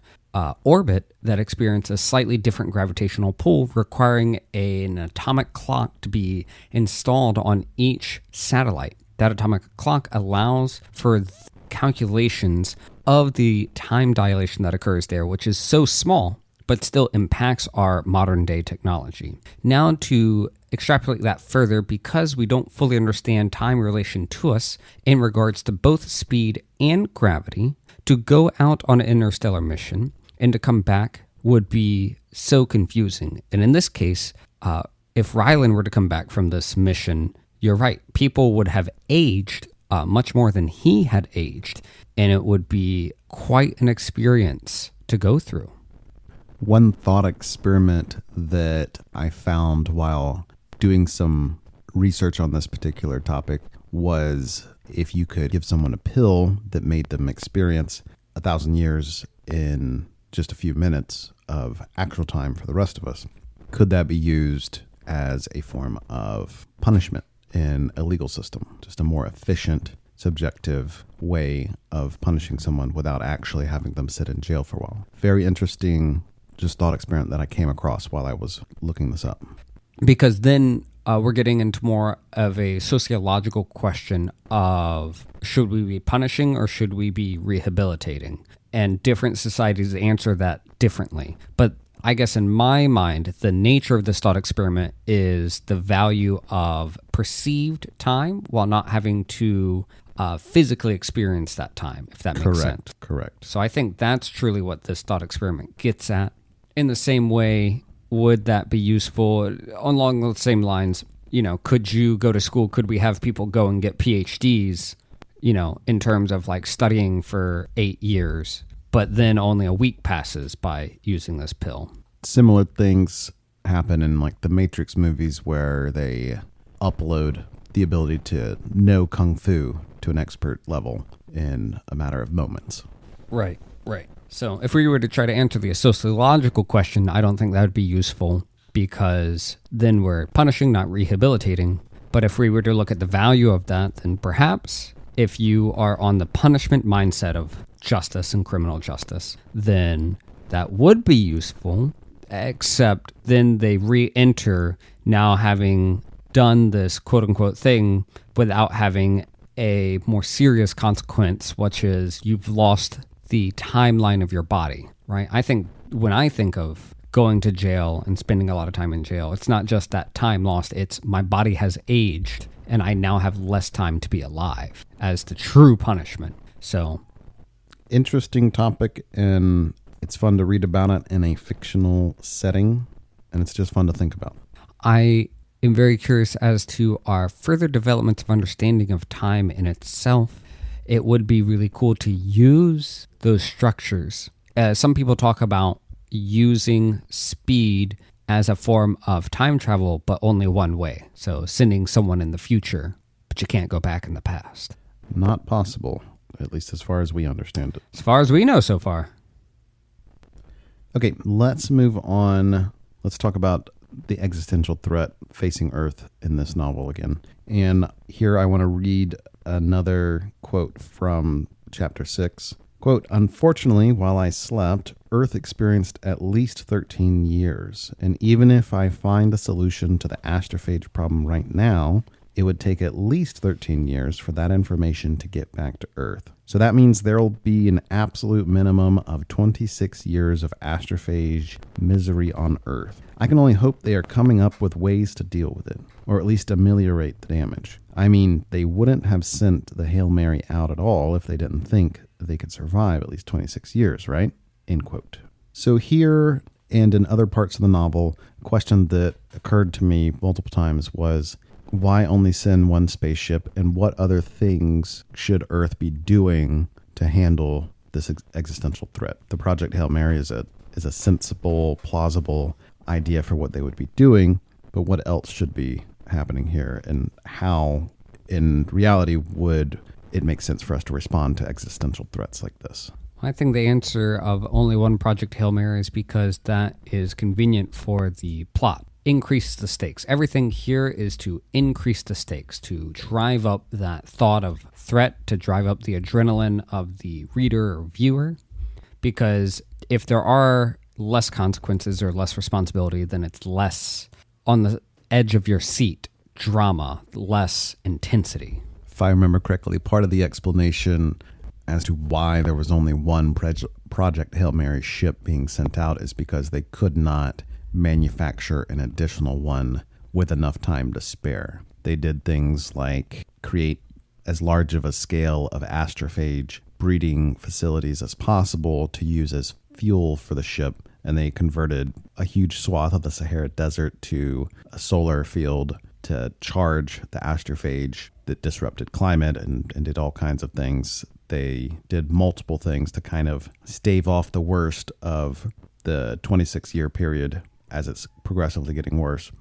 orbit that experience a slightly different gravitational pull, requiring an atomic clock to be installed on each satellite. That atomic clock allows for calculations of the time dilation that occurs there, which is so small, but still impacts our modern day technology. Now to extrapolate that further, because we don't fully understand time relation to us in regards to both speed and gravity, to go out on an interstellar mission and to come back would be so confusing. And in this case, if Rylan were to come back from this mission, you're right. People would have aged much more than he had aged, and it would be quite an experience to go through. One thought experiment that I found while doing some research on this particular topic was if you could give someone a pill that made them experience 1,000 years in just a few minutes of actual time for the rest of us, could that be used as a form of punishment in a legal system? Just a more efficient, subjective way of punishing someone without actually having them sit in jail for a while. Very interesting, just thought experiment that I came across while I was looking this up. Because then we're getting into more of a sociological question of should we be punishing or should we be rehabilitating? And different societies answer that differently. But I guess in my mind, the nature of this thought experiment is the value of perceived time while not having to physically experience that time, if that makes sense. Correct. So I think that's truly what this thought experiment gets at. In the same way, would that be useful along the same lines? Could you go to school? Could we have people go and get PhDs, in terms of like studying for 8 years, but then only a week passes by using this pill? Similar things happen in like the Matrix movies where they upload the ability to know Kung Fu to an expert level in a matter of moments. Right. So if we were to try to answer the sociological question, I don't think that would be useful because then we're punishing, not rehabilitating. But if we were to look at the value of that, then perhaps if you are on the punishment mindset of justice and criminal justice, then that would be useful, except then they re-enter now having done this quote-unquote thing without having a more serious consequence, which is you've lost the timeline of your body, right? I think when I think of going to jail and spending a lot of time in jail, it's not just that time lost, it's my body has aged and I now have less time to be alive as the true punishment. So, interesting topic, and it's fun to read about it in a fictional setting, and it's just fun to think about. I am very curious as to our further developments of understanding of time in itself. It would be really cool to use those structures. Some people talk about using speed as a form of time travel, but only one way. So sending someone in the future, but you can't go back in the past. Not possible, at least as far as we understand it. As far as we know so far. Okay, let's move on. Let's talk about the existential threat facing Earth in this novel again. And here I want to read another quote from chapter 6. Quote, "Unfortunately, while I slept, Earth experienced at least 13 years. And even if I find a solution to the astrophage problem right now, it would take at least 13 years for that information to get back to Earth. So that means there'll be an absolute minimum of 26 years of astrophage misery on Earth. I can only hope they are coming up with ways to deal with it, or at least ameliorate the damage. I mean, they wouldn't have sent the Hail Mary out at all if they didn't think they could survive at least 26 years, right?" End quote. So here and in other parts of the novel, a question that occurred to me multiple times was, why only send one spaceship, and what other things should Earth be doing to handle this existential threat? The Project Hail Mary is a sensible, plausible idea for what they would be doing, but what else should be happening here, and how, in reality, would it make sense for us to respond to existential threats like this? I think the answer of only one Project Hail Mary is because that is convenient for the plot. Increase the stakes. Everything here is to increase the stakes, to drive up that thought of threat, to drive up the adrenaline of the reader or viewer. Because if there are less consequences or less responsibility, then it's less on the edge of your seat drama, less intensity. If I remember correctly, part of the explanation as to why there was only one Project Hail Mary ship being sent out is because they could not manufacture an additional one with enough time to spare. They did things like create as large of a scale of astrophage breeding facilities as possible to use as fuel for the ship and they converted a huge swath of the Sahara Desert to a solar field to charge the astrophage that disrupted climate and did all kinds of things. They did multiple things to kind of stave off the worst of the 26-year period as it's progressively getting worse.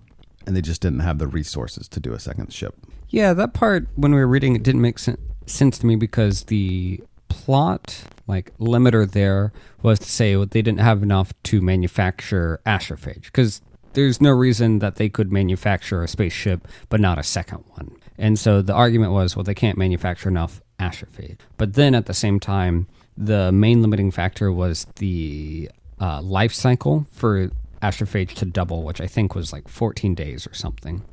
And they just didn't have the resources to do a second ship. Yeah, that part, when we were reading, it didn't make sense to me because the plot, limiter there was to say they didn't have enough to manufacture astrophage. Because there's no reason that they could manufacture a spaceship, but not a second one. And so the argument was, well, they can't manufacture enough astrophage. But then at the same time, the main limiting factor was the life cycle for astrophage to double, which I think was 14 days or something.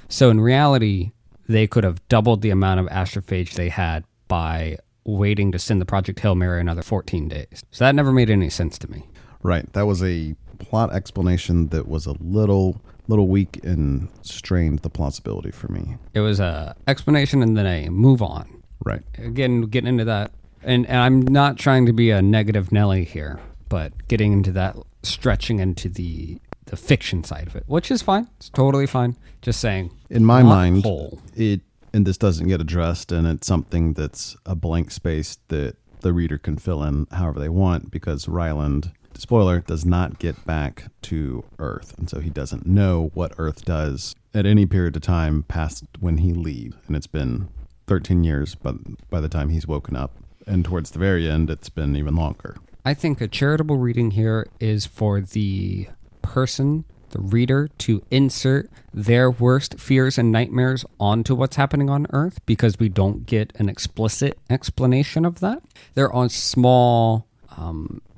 So in reality, they could have doubled the amount of astrophage they had by waiting to send the Project Hail Mary another 14 days. So that never made any sense to me. Right. That was a plot explanation that was a little weak and strained the plausibility for me. It was a explanation and then a move on. Right. Again, getting into that, and I'm not trying to be a negative Nelly here, but getting into that, stretching into the fiction side of it, which is fine. It's totally fine. Just saying. In my mind, whole. and this doesn't get addressed, and it's something that's a blank space that the reader can fill in however they want, because Ryland, spoiler, does not get back to Earth, and so he doesn't know what Earth does at any period of time past when he leaves, and it's been 13 years by the time he's woken up, and towards the very end, it's been even longer. I think a charitable reading here is for the person, the reader, to insert their worst fears and nightmares onto what's happening on Earth, because we don't get an explicit explanation of that. There are small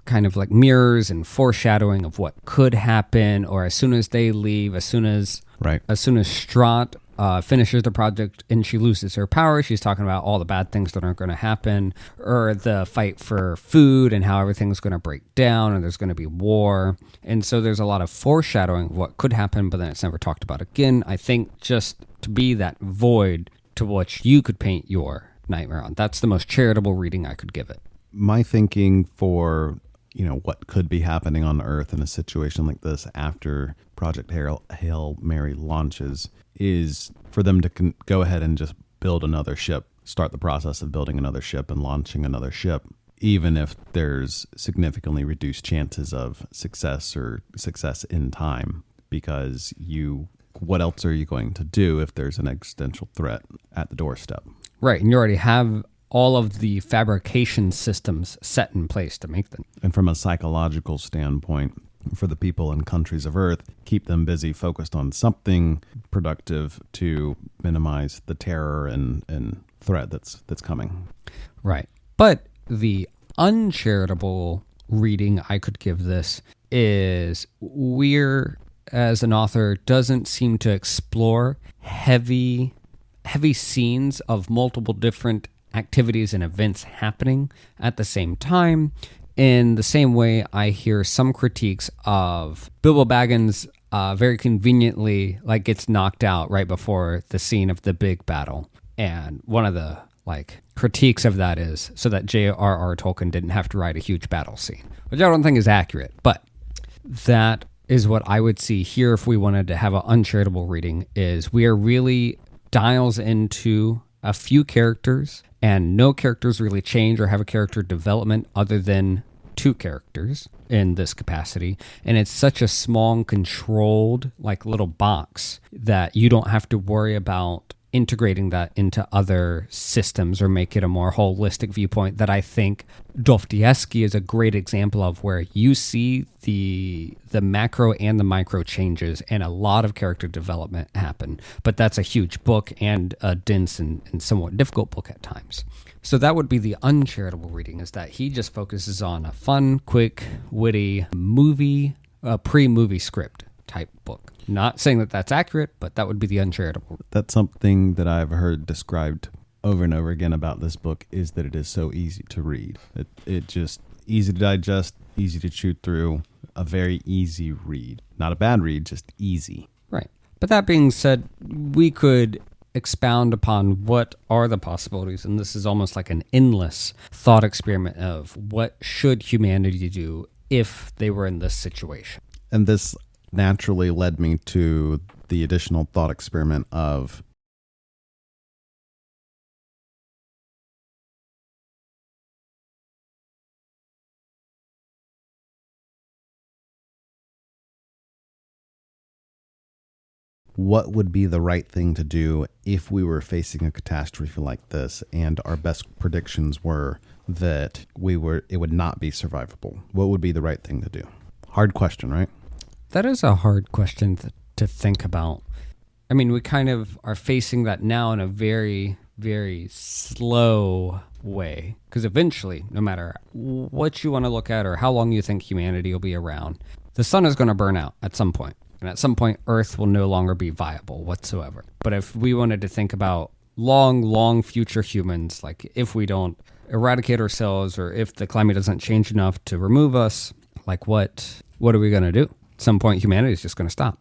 kind of mirrors and foreshadowing of what could happen, or as soon as they leave, as soon as Strahd finishes the project and she loses her power, she's talking about all the bad things that aren't going to happen, or the fight for food and how everything's going to break down and there's going to be war. And so there's a lot of foreshadowing of what could happen, but then it's never talked about again. I think just to be that void to which you could paint your nightmare on. That's the most charitable reading I could give it. My thinking for what could be happening on Earth in a situation like this after Project Hail Mary launches is for them to go ahead and just build another ship, start the process of building another ship and launching another ship, even if there's significantly reduced chances of success or success in time, because what else are you going to do if there's an existential threat at the doorstep? Right, and you already have all of the fabrication systems set in place to make them. And from a psychological standpoint, for the people and countries of Earth, keep them busy, focused on something productive to minimize the terror and threat that's coming. Right. But the uncharitable reading I could give this is Weir, as an author, doesn't seem to explore heavy scenes of multiple different activities and events happening at the same time. In the same way, I hear some critiques of Bilbo Baggins very conveniently gets knocked out right before the scene of the big battle. And one of the critiques of that is so that J.R.R. Tolkien didn't have to write a huge battle scene, which I don't think is accurate. But that is what I would see here if we wanted to have an uncharitable reading, is Weir really dials into a few characters, and no characters really change or have a character development other than two characters in this capacity. And it's such a small and controlled little box that you don't have to worry about integrating that into other systems or make it a more holistic viewpoint, that I think Dostoevsky is a great example of, where you see the macro and the micro changes and a lot of character development happen. But that's a huge book and a dense and somewhat difficult book at times. So that would be the uncharitable reading, is that he just focuses on a fun, quick, witty pre-movie script type book. Not saying that that's accurate, but that would be the uncharitable. That's something that I've heard described over and over again about this book, is that it is so easy to read. It just easy to digest, easy to chew through, a very easy read. Not a bad read, just easy. Right. But that being said, we could expound upon what are the possibilities, and this is almost like an endless thought experiment of what should humanity do if they were in this situation. And this naturally led me to the additional thought experiment of what would be the right thing to do if we were facing a catastrophe like this and our best predictions were that it would not be survivable. What would be the right thing to do? Hard question, right? That is a hard question to think about. I mean, we kind of are facing that now in a very, very slow way. Because eventually, no matter what you want to look at or how long you think humanity will be around, the sun is going to burn out at some point. And at some point, Earth will no longer be viable whatsoever. But if we wanted to think about long future humans, like if we don't eradicate ourselves or if the climate doesn't change enough to remove us, like what are we going to do? At some point, humanity is just going to stop.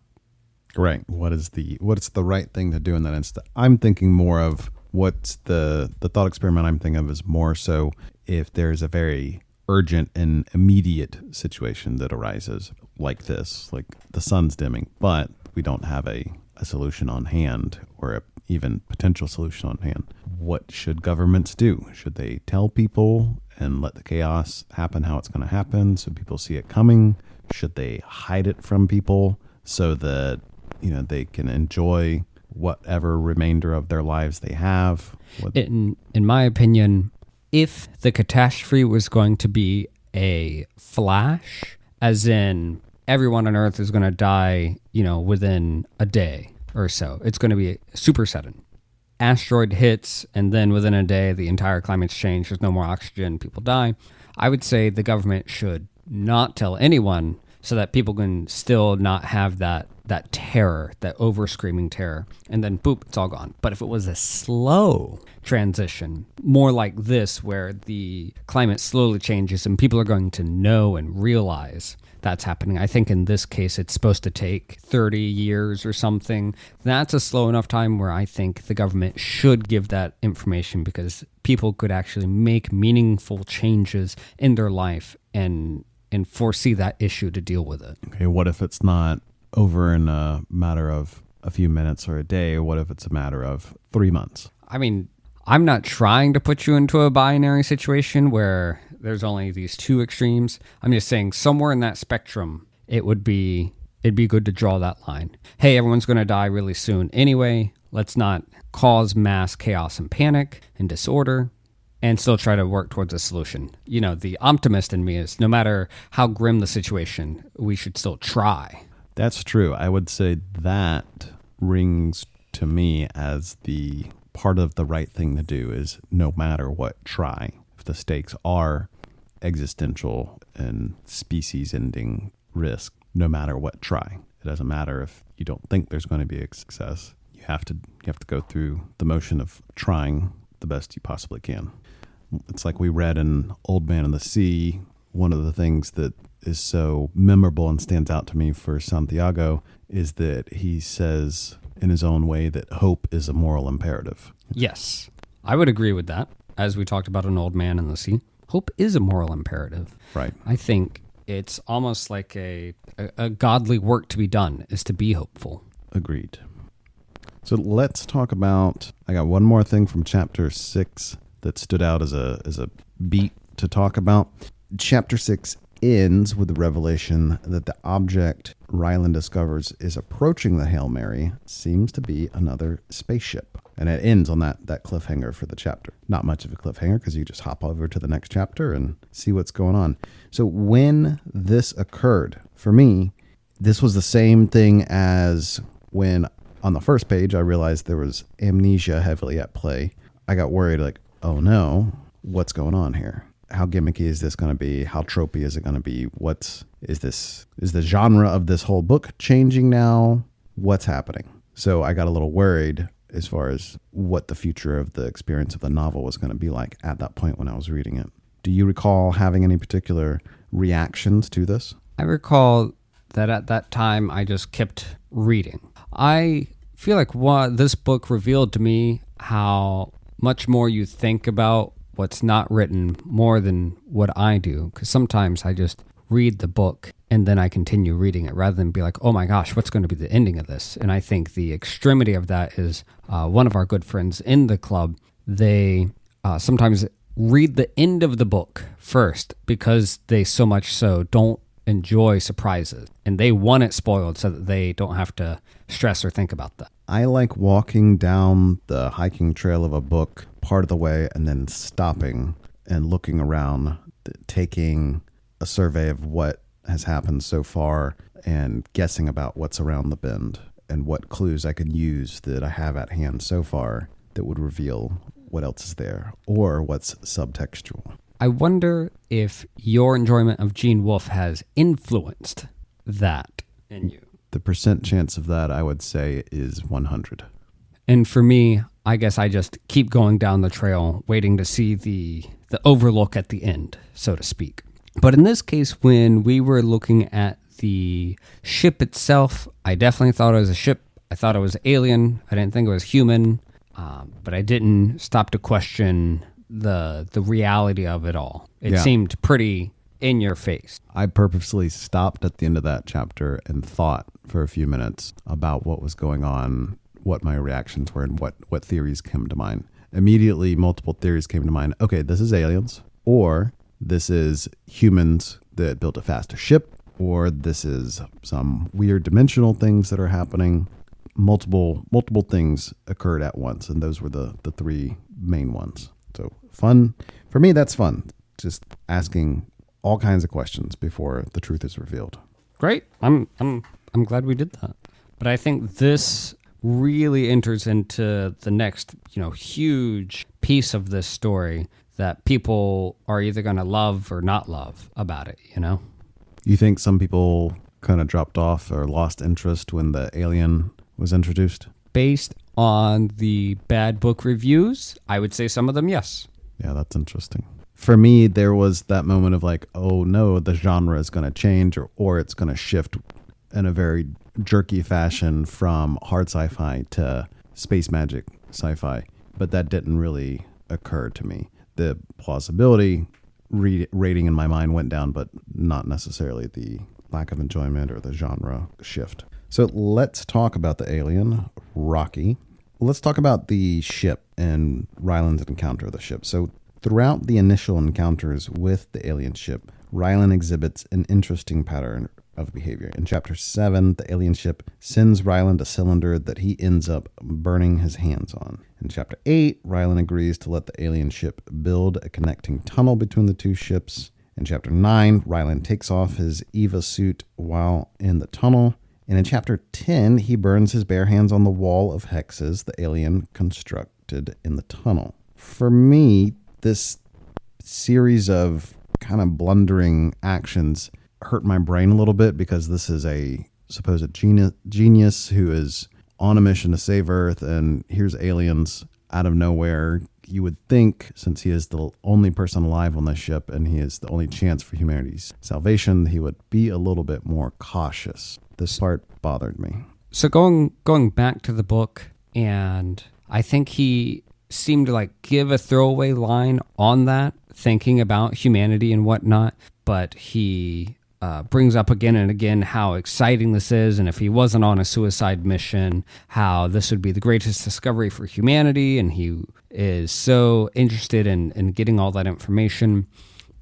Right. What's the right thing to do in that instant? I'm thinking more of what's the thought experiment I'm thinking of is more so if there's a very urgent and immediate situation that arises like this, like the sun's dimming, but we don't have a solution on hand or a even potential solution on hand. What should governments do? Should they tell people and let the chaos happen how it's going to happen so people see it coming? Should they hide it from people so that, they can enjoy whatever remainder of their lives they have? In my opinion, if the catastrophe was going to be a flash, as in everyone on Earth is going to die, within a day or so, it's going to be super sudden. Asteroid hits, and then within a day, the entire climate's changed. There's no more oxygen. People die. I would say the government should not tell anyone so that people can still not have that terror, that over-screaming terror, and then boop, it's all gone. But if it was a slow transition, more like this, where the climate slowly changes and people are going to know and realize that's happening. I think in this case, it's supposed to take 30 years or something. That's a slow enough time where I think the government should give that information because people could actually make meaningful changes in their life and foresee that issue to deal with it. Okay, what if it's not over in a matter of a few minutes or a day? What if it's a matter of 3 months? I mean, I'm not trying to put you into a binary situation where there's only these two extremes. I'm just saying somewhere in that spectrum, it'd be good to draw that line. Hey, everyone's going to die really soon anyway. Let's not cause mass chaos and panic and disorder and still try to work towards a solution. The optimist in me is no matter how grim the situation, we should still try. That's true. I would say that rings to me as the part of the right thing to do is no matter what, try. If the stakes are existential and species-ending risk, no matter what, try. It doesn't matter if you don't think there's going to be a success. You have to go through the motion of trying the best you possibly can. It's like we read in Old Man and the Sea. One of the things that is so memorable and stands out to me for Santiago is that he says in his own way that hope is a moral imperative. Yes, I would agree with that. As we talked about in Old Man and the Sea, hope is a moral imperative. Right. I think it's almost like a godly work to be done is to be hopeful. Agreed. So let's talk about, I got one more thing from chapter 6 that stood out as a beat to talk about. Chapter 6 ends with the revelation that the object Ryland discovers is approaching the Hail Mary seems to be another spaceship. And it ends on that cliffhanger for the chapter. Not much of a cliffhanger because you just hop over to the next chapter and see what's going on. So when this occurred, for me, this was the same thing as when on the first page I realized there was amnesia heavily at play. I got worried like, oh no, what's going on here? How gimmicky is this going to be? How tropey is it going to be? Is the genre of this whole book changing now? What's happening? So I got a little worried as far as what the future of the experience of the novel was going to be like at that point when I was reading it. Do you recall having any particular reactions to this? I recall that at that time I just kept reading. I feel like this book revealed to me how much more you think about what's not written more than what I do, because sometimes I just read the book and then I continue reading it rather than be like, oh my gosh, what's going to be the ending of this? And I think the extremity of that is one of our good friends in the club. They sometimes read the end of the book first because they so much so don't enjoy surprises and they want it spoiled so that they don't have to stress or think about that. I like walking down the hiking trail of a book part of the way and then stopping and looking around, taking a survey of what has happened so far and guessing about what's around the bend and what clues I could use that I have at hand so far that would reveal what else is there or what's subtextual. I wonder if your enjoyment of Gene Wolfe has influenced that in you. The percent chance of that, I would say, is 100. And for me, I guess I just keep going down the trail, waiting to see the overlook at the end, so to speak. But in this case, when we were looking at the ship itself, I definitely thought it was a ship. I thought it was alien. I didn't think it was human. But I didn't stop to question the reality of it all. It seemed pretty in your face. I purposely stopped at the end of that chapter and thought for a few minutes about what was going on, what my reactions were, and what theories came to mind. Immediately, multiple theories came to mind. Okay, this is aliens, or this is humans that built a faster ship, or this is some weird dimensional things that are happening. Multiple things occurred at once, and those were the three main ones. So fun. For me, that's fun. Just asking all kinds of questions before the truth is revealed. Great. I'm glad we did that. But I think this really enters into the next, huge piece of this story that people are either going to love or not love about it, You think some people kind of dropped off or lost interest when the alien was introduced? Based on the bad book reviews, I would say some of them, yes. Yeah, that's interesting. For me, there was that moment of like, oh no, the genre is going to change or it's going to shift in a very jerky fashion from hard sci-fi to space magic sci-fi. But that didn't really occur to me. The plausibility rating in my mind went down, but not necessarily the lack of enjoyment or the genre shift. So let's talk about the alien, Rocky. Let's talk about the ship and Ryland's encounter of the ship. So throughout the initial encounters with the alien ship, Ryland exhibits an interesting pattern of behavior. In Chapter 7, the alien ship sends Ryland a cylinder that he ends up burning his hands on. In Chapter 8, Ryland agrees to let the alien ship build a connecting tunnel between the two ships. In Chapter 9, Ryland takes off his Eva suit while in the tunnel. And in Chapter 10, he burns his bare hands on the wall of hexes the alien constructed in the tunnel. For me, this series of kind of blundering actions hurt my brain a little bit because this is a supposed genius who is on a mission to save Earth, and here's aliens out of nowhere. You would think, since he is the only person alive on this ship and he is the only chance for humanity's salvation, he would be a little bit more cautious. This part bothered me. So going back to the book, and I think he seemed to like give a throwaway line on that, thinking about humanity and whatnot, but he brings up again and again how exciting this is, and if he wasn't on a suicide mission, how this would be the greatest discovery for humanity, and he is so interested in getting all that information.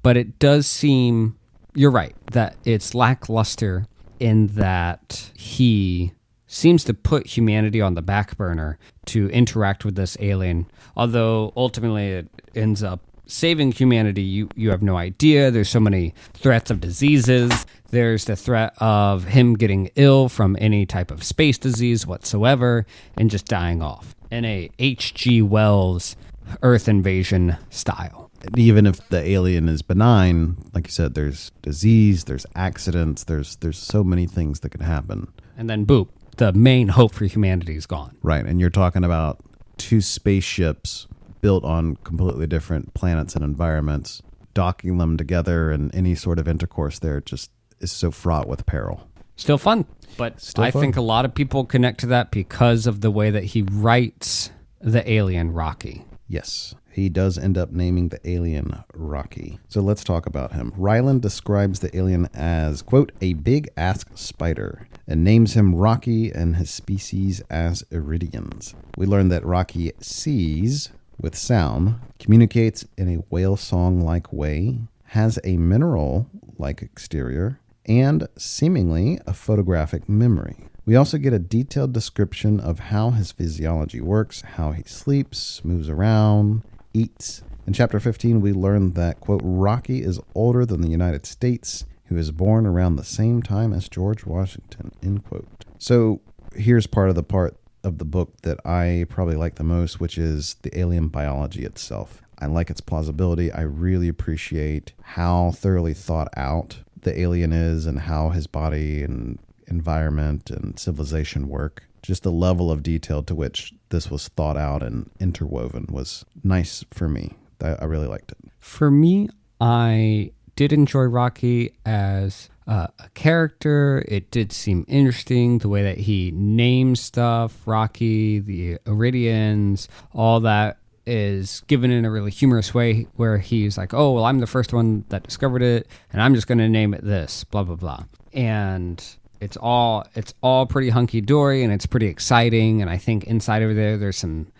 But it does seem, you're right, that it's lackluster in that he seems to put humanity on the back burner to interact with this alien, although ultimately it ends up saving humanity. You have no idea. There's so many threats of diseases. There's the threat of him getting ill from any type of space disease whatsoever and just dying off in a H.G. Wells Earth invasion style. Even if the alien is benign, like you said, there's disease, there's accidents, there's so many things that could happen. And then boop, the main hope for humanity is gone. Right, and you're talking about two spaceships built on completely different planets and environments, docking them together, and any sort of intercourse there just is so fraught with peril. Still fun, but I think a lot of people connect to that because of the way that he writes the alien Rocky. Yes. he does end up naming the alien Rocky. So let's talk about him. Ryland describes the alien as, quote, a big-ass spider, and names him Rocky and his species as Iridians. We learn that Rocky sees with sound, communicates in a whale song-like way, has a mineral-like exterior, and seemingly a photographic memory. We also get a detailed description of how his physiology works, how he sleeps, moves around, eats. In Chapter 15, we learn that, quote, Rocky is older than the United States, who was born around the same time as George Washington, end quote. So here's part of the book that I probably like the most, which is the alien biology itself. I like its plausibility. I really appreciate how thoroughly thought out the alien is and how his body and environment and civilization work. Just the level of detail to which this was thought out and interwoven was nice for me. I really liked it. For me, I did enjoy Rocky as a character. It did seem interesting, the way that he names stuff, Rocky, the Iridians, all that is given in a really humorous way where he's like, oh, well, I'm the first one that discovered it, and I'm just going to name it this, blah, blah, blah. And it's all pretty hunky-dory, and it's pretty exciting, and I think inside of there's some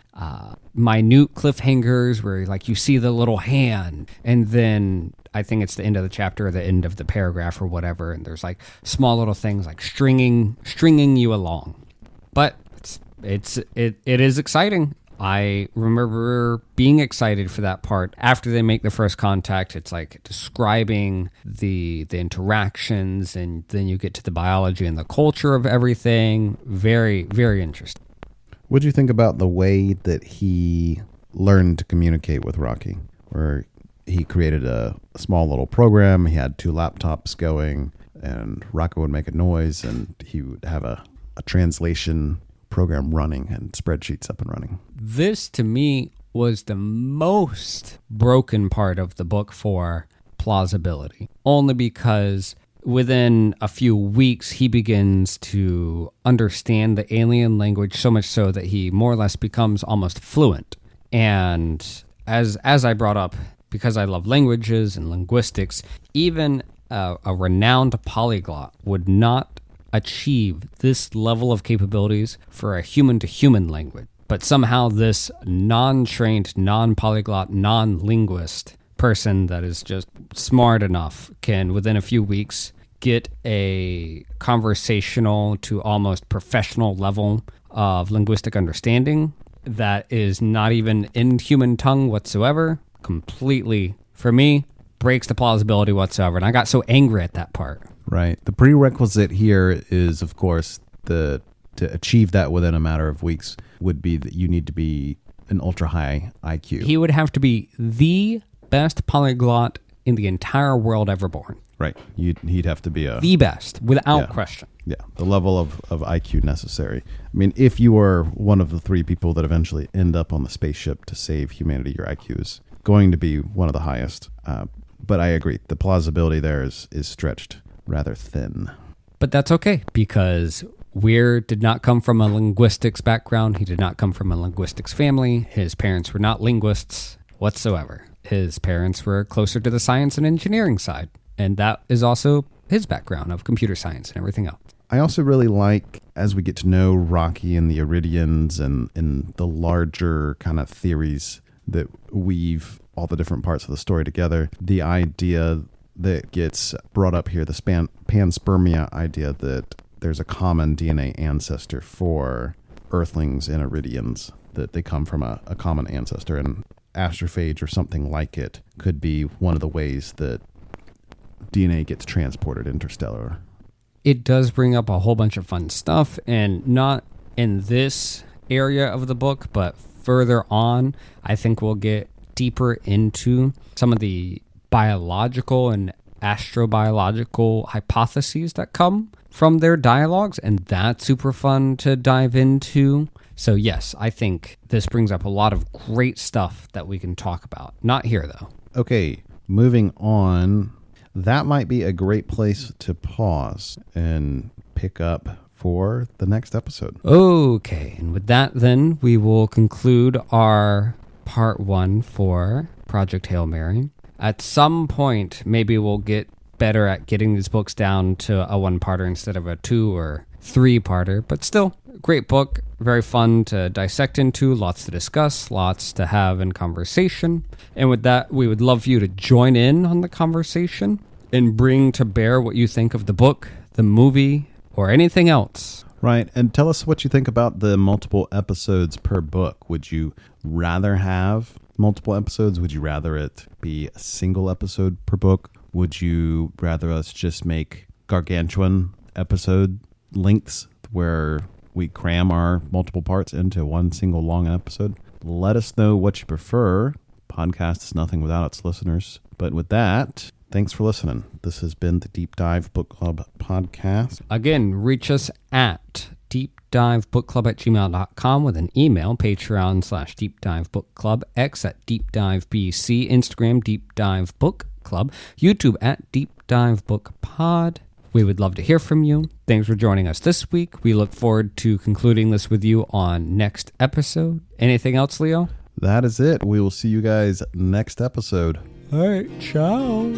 minute cliffhangers where like you see the little hand, and then I think it's the end of the chapter or the end of the paragraph or whatever, and there's like small little things like stringing you along. But it is exciting. I remember being excited for that part. After they make the first contact, it's like describing the interactions, and then you get to the biology and the culture of everything. Very, very interesting. What do you think about the way that he learned to communicate with Rocky? Where he created a small little program, he had 2 laptops going, and Rocky would make a noise, and he would have a translation program running and spreadsheets up and running. This, to me, was the most broken part of the book for plausibility, only because within a few weeks, he begins to understand the alien language so much so that he more or less becomes almost fluent. And as I brought up, because I love languages and linguistics, even a renowned polyglot would not achieve this level of capabilities for a human-to-human language. But somehow this non-trained, non-polyglot, non-linguist person that is just smart enough can, within a few weeks, get a conversational to almost professional level of linguistic understanding that is not even in human tongue whatsoever. Completely, for me, breaks the plausibility whatsoever. And I got so angry at that part. Right. The prerequisite here is, of course, to achieve that within a matter of weeks would be that you need to be an ultra-high IQ. He would have to be the best polyglot in the entire world ever born. Right. He'd have to be the best, without question. Yeah, the level of IQ necessary. I mean, if you are one of the 3 people that eventually end up on the spaceship to save humanity, your IQ is going to be one of the highest. But I agree. The plausibility there is stretched rather thin. But that's okay, because Weir did not come from a linguistics background. He did not come from a linguistics family. His parents were not linguists whatsoever. His parents were closer to the science and engineering side. And that is also his background of computer science and everything else. I also really like, as we get to know Rocky and the Iridians and the larger kind of theories that weave all the different parts of the story together, the idea that gets brought up here, the panspermia idea that there's a common DNA ancestor for Earthlings and Iridians, that they come from a common ancestor, and astrophage or something like it could be one of the ways that DNA gets transported interstellar. It does bring up a whole bunch of fun stuff, and not in this area of the book, but further on, I think we'll get deeper into some of the biological and astrobiological hypotheses that come from their dialogues, and that's super fun to dive into. So yes, I think this brings up a lot of great stuff that we can talk about. Not here, though. Okay, moving on. That might be a great place to pause and pick up for the next episode. Okay, and with that, then, we will conclude our part 1 for Project Hail Mary. At some point, maybe we'll get better at getting these books down to a 1-parter instead of a 2 or 3-parter, but still, great book, very fun to dissect into, lots to discuss, lots to have in conversation. And with that, we would love you to join in on the conversation and bring to bear what you think of the book, the movie, or anything else. Right, and tell us what you think about the multiple episodes per book. Would you rather have multiple episodes? Would you rather it be a single episode per book? Would you rather us just make gargantuan episode lengths where we cram our multiple parts into one single long episode? Let us know what you prefer. Podcast is nothing without its listeners. But with that, thanks for listening. This has been the Deep Dive Book Club podcast. Again, reach us at deepdivebookclub@gmail.com with an email, Patreon/deepdivebookclub, X at deepdivebc, Instagram Deep Dive Book Club, YouTube at Deep Dive Book Pod. We would love to hear from you. Thanks for joining us this week. We look forward to concluding this with you on next episode. Anything else, Leo? That is it. We will see you guys next episode. All right, ciao.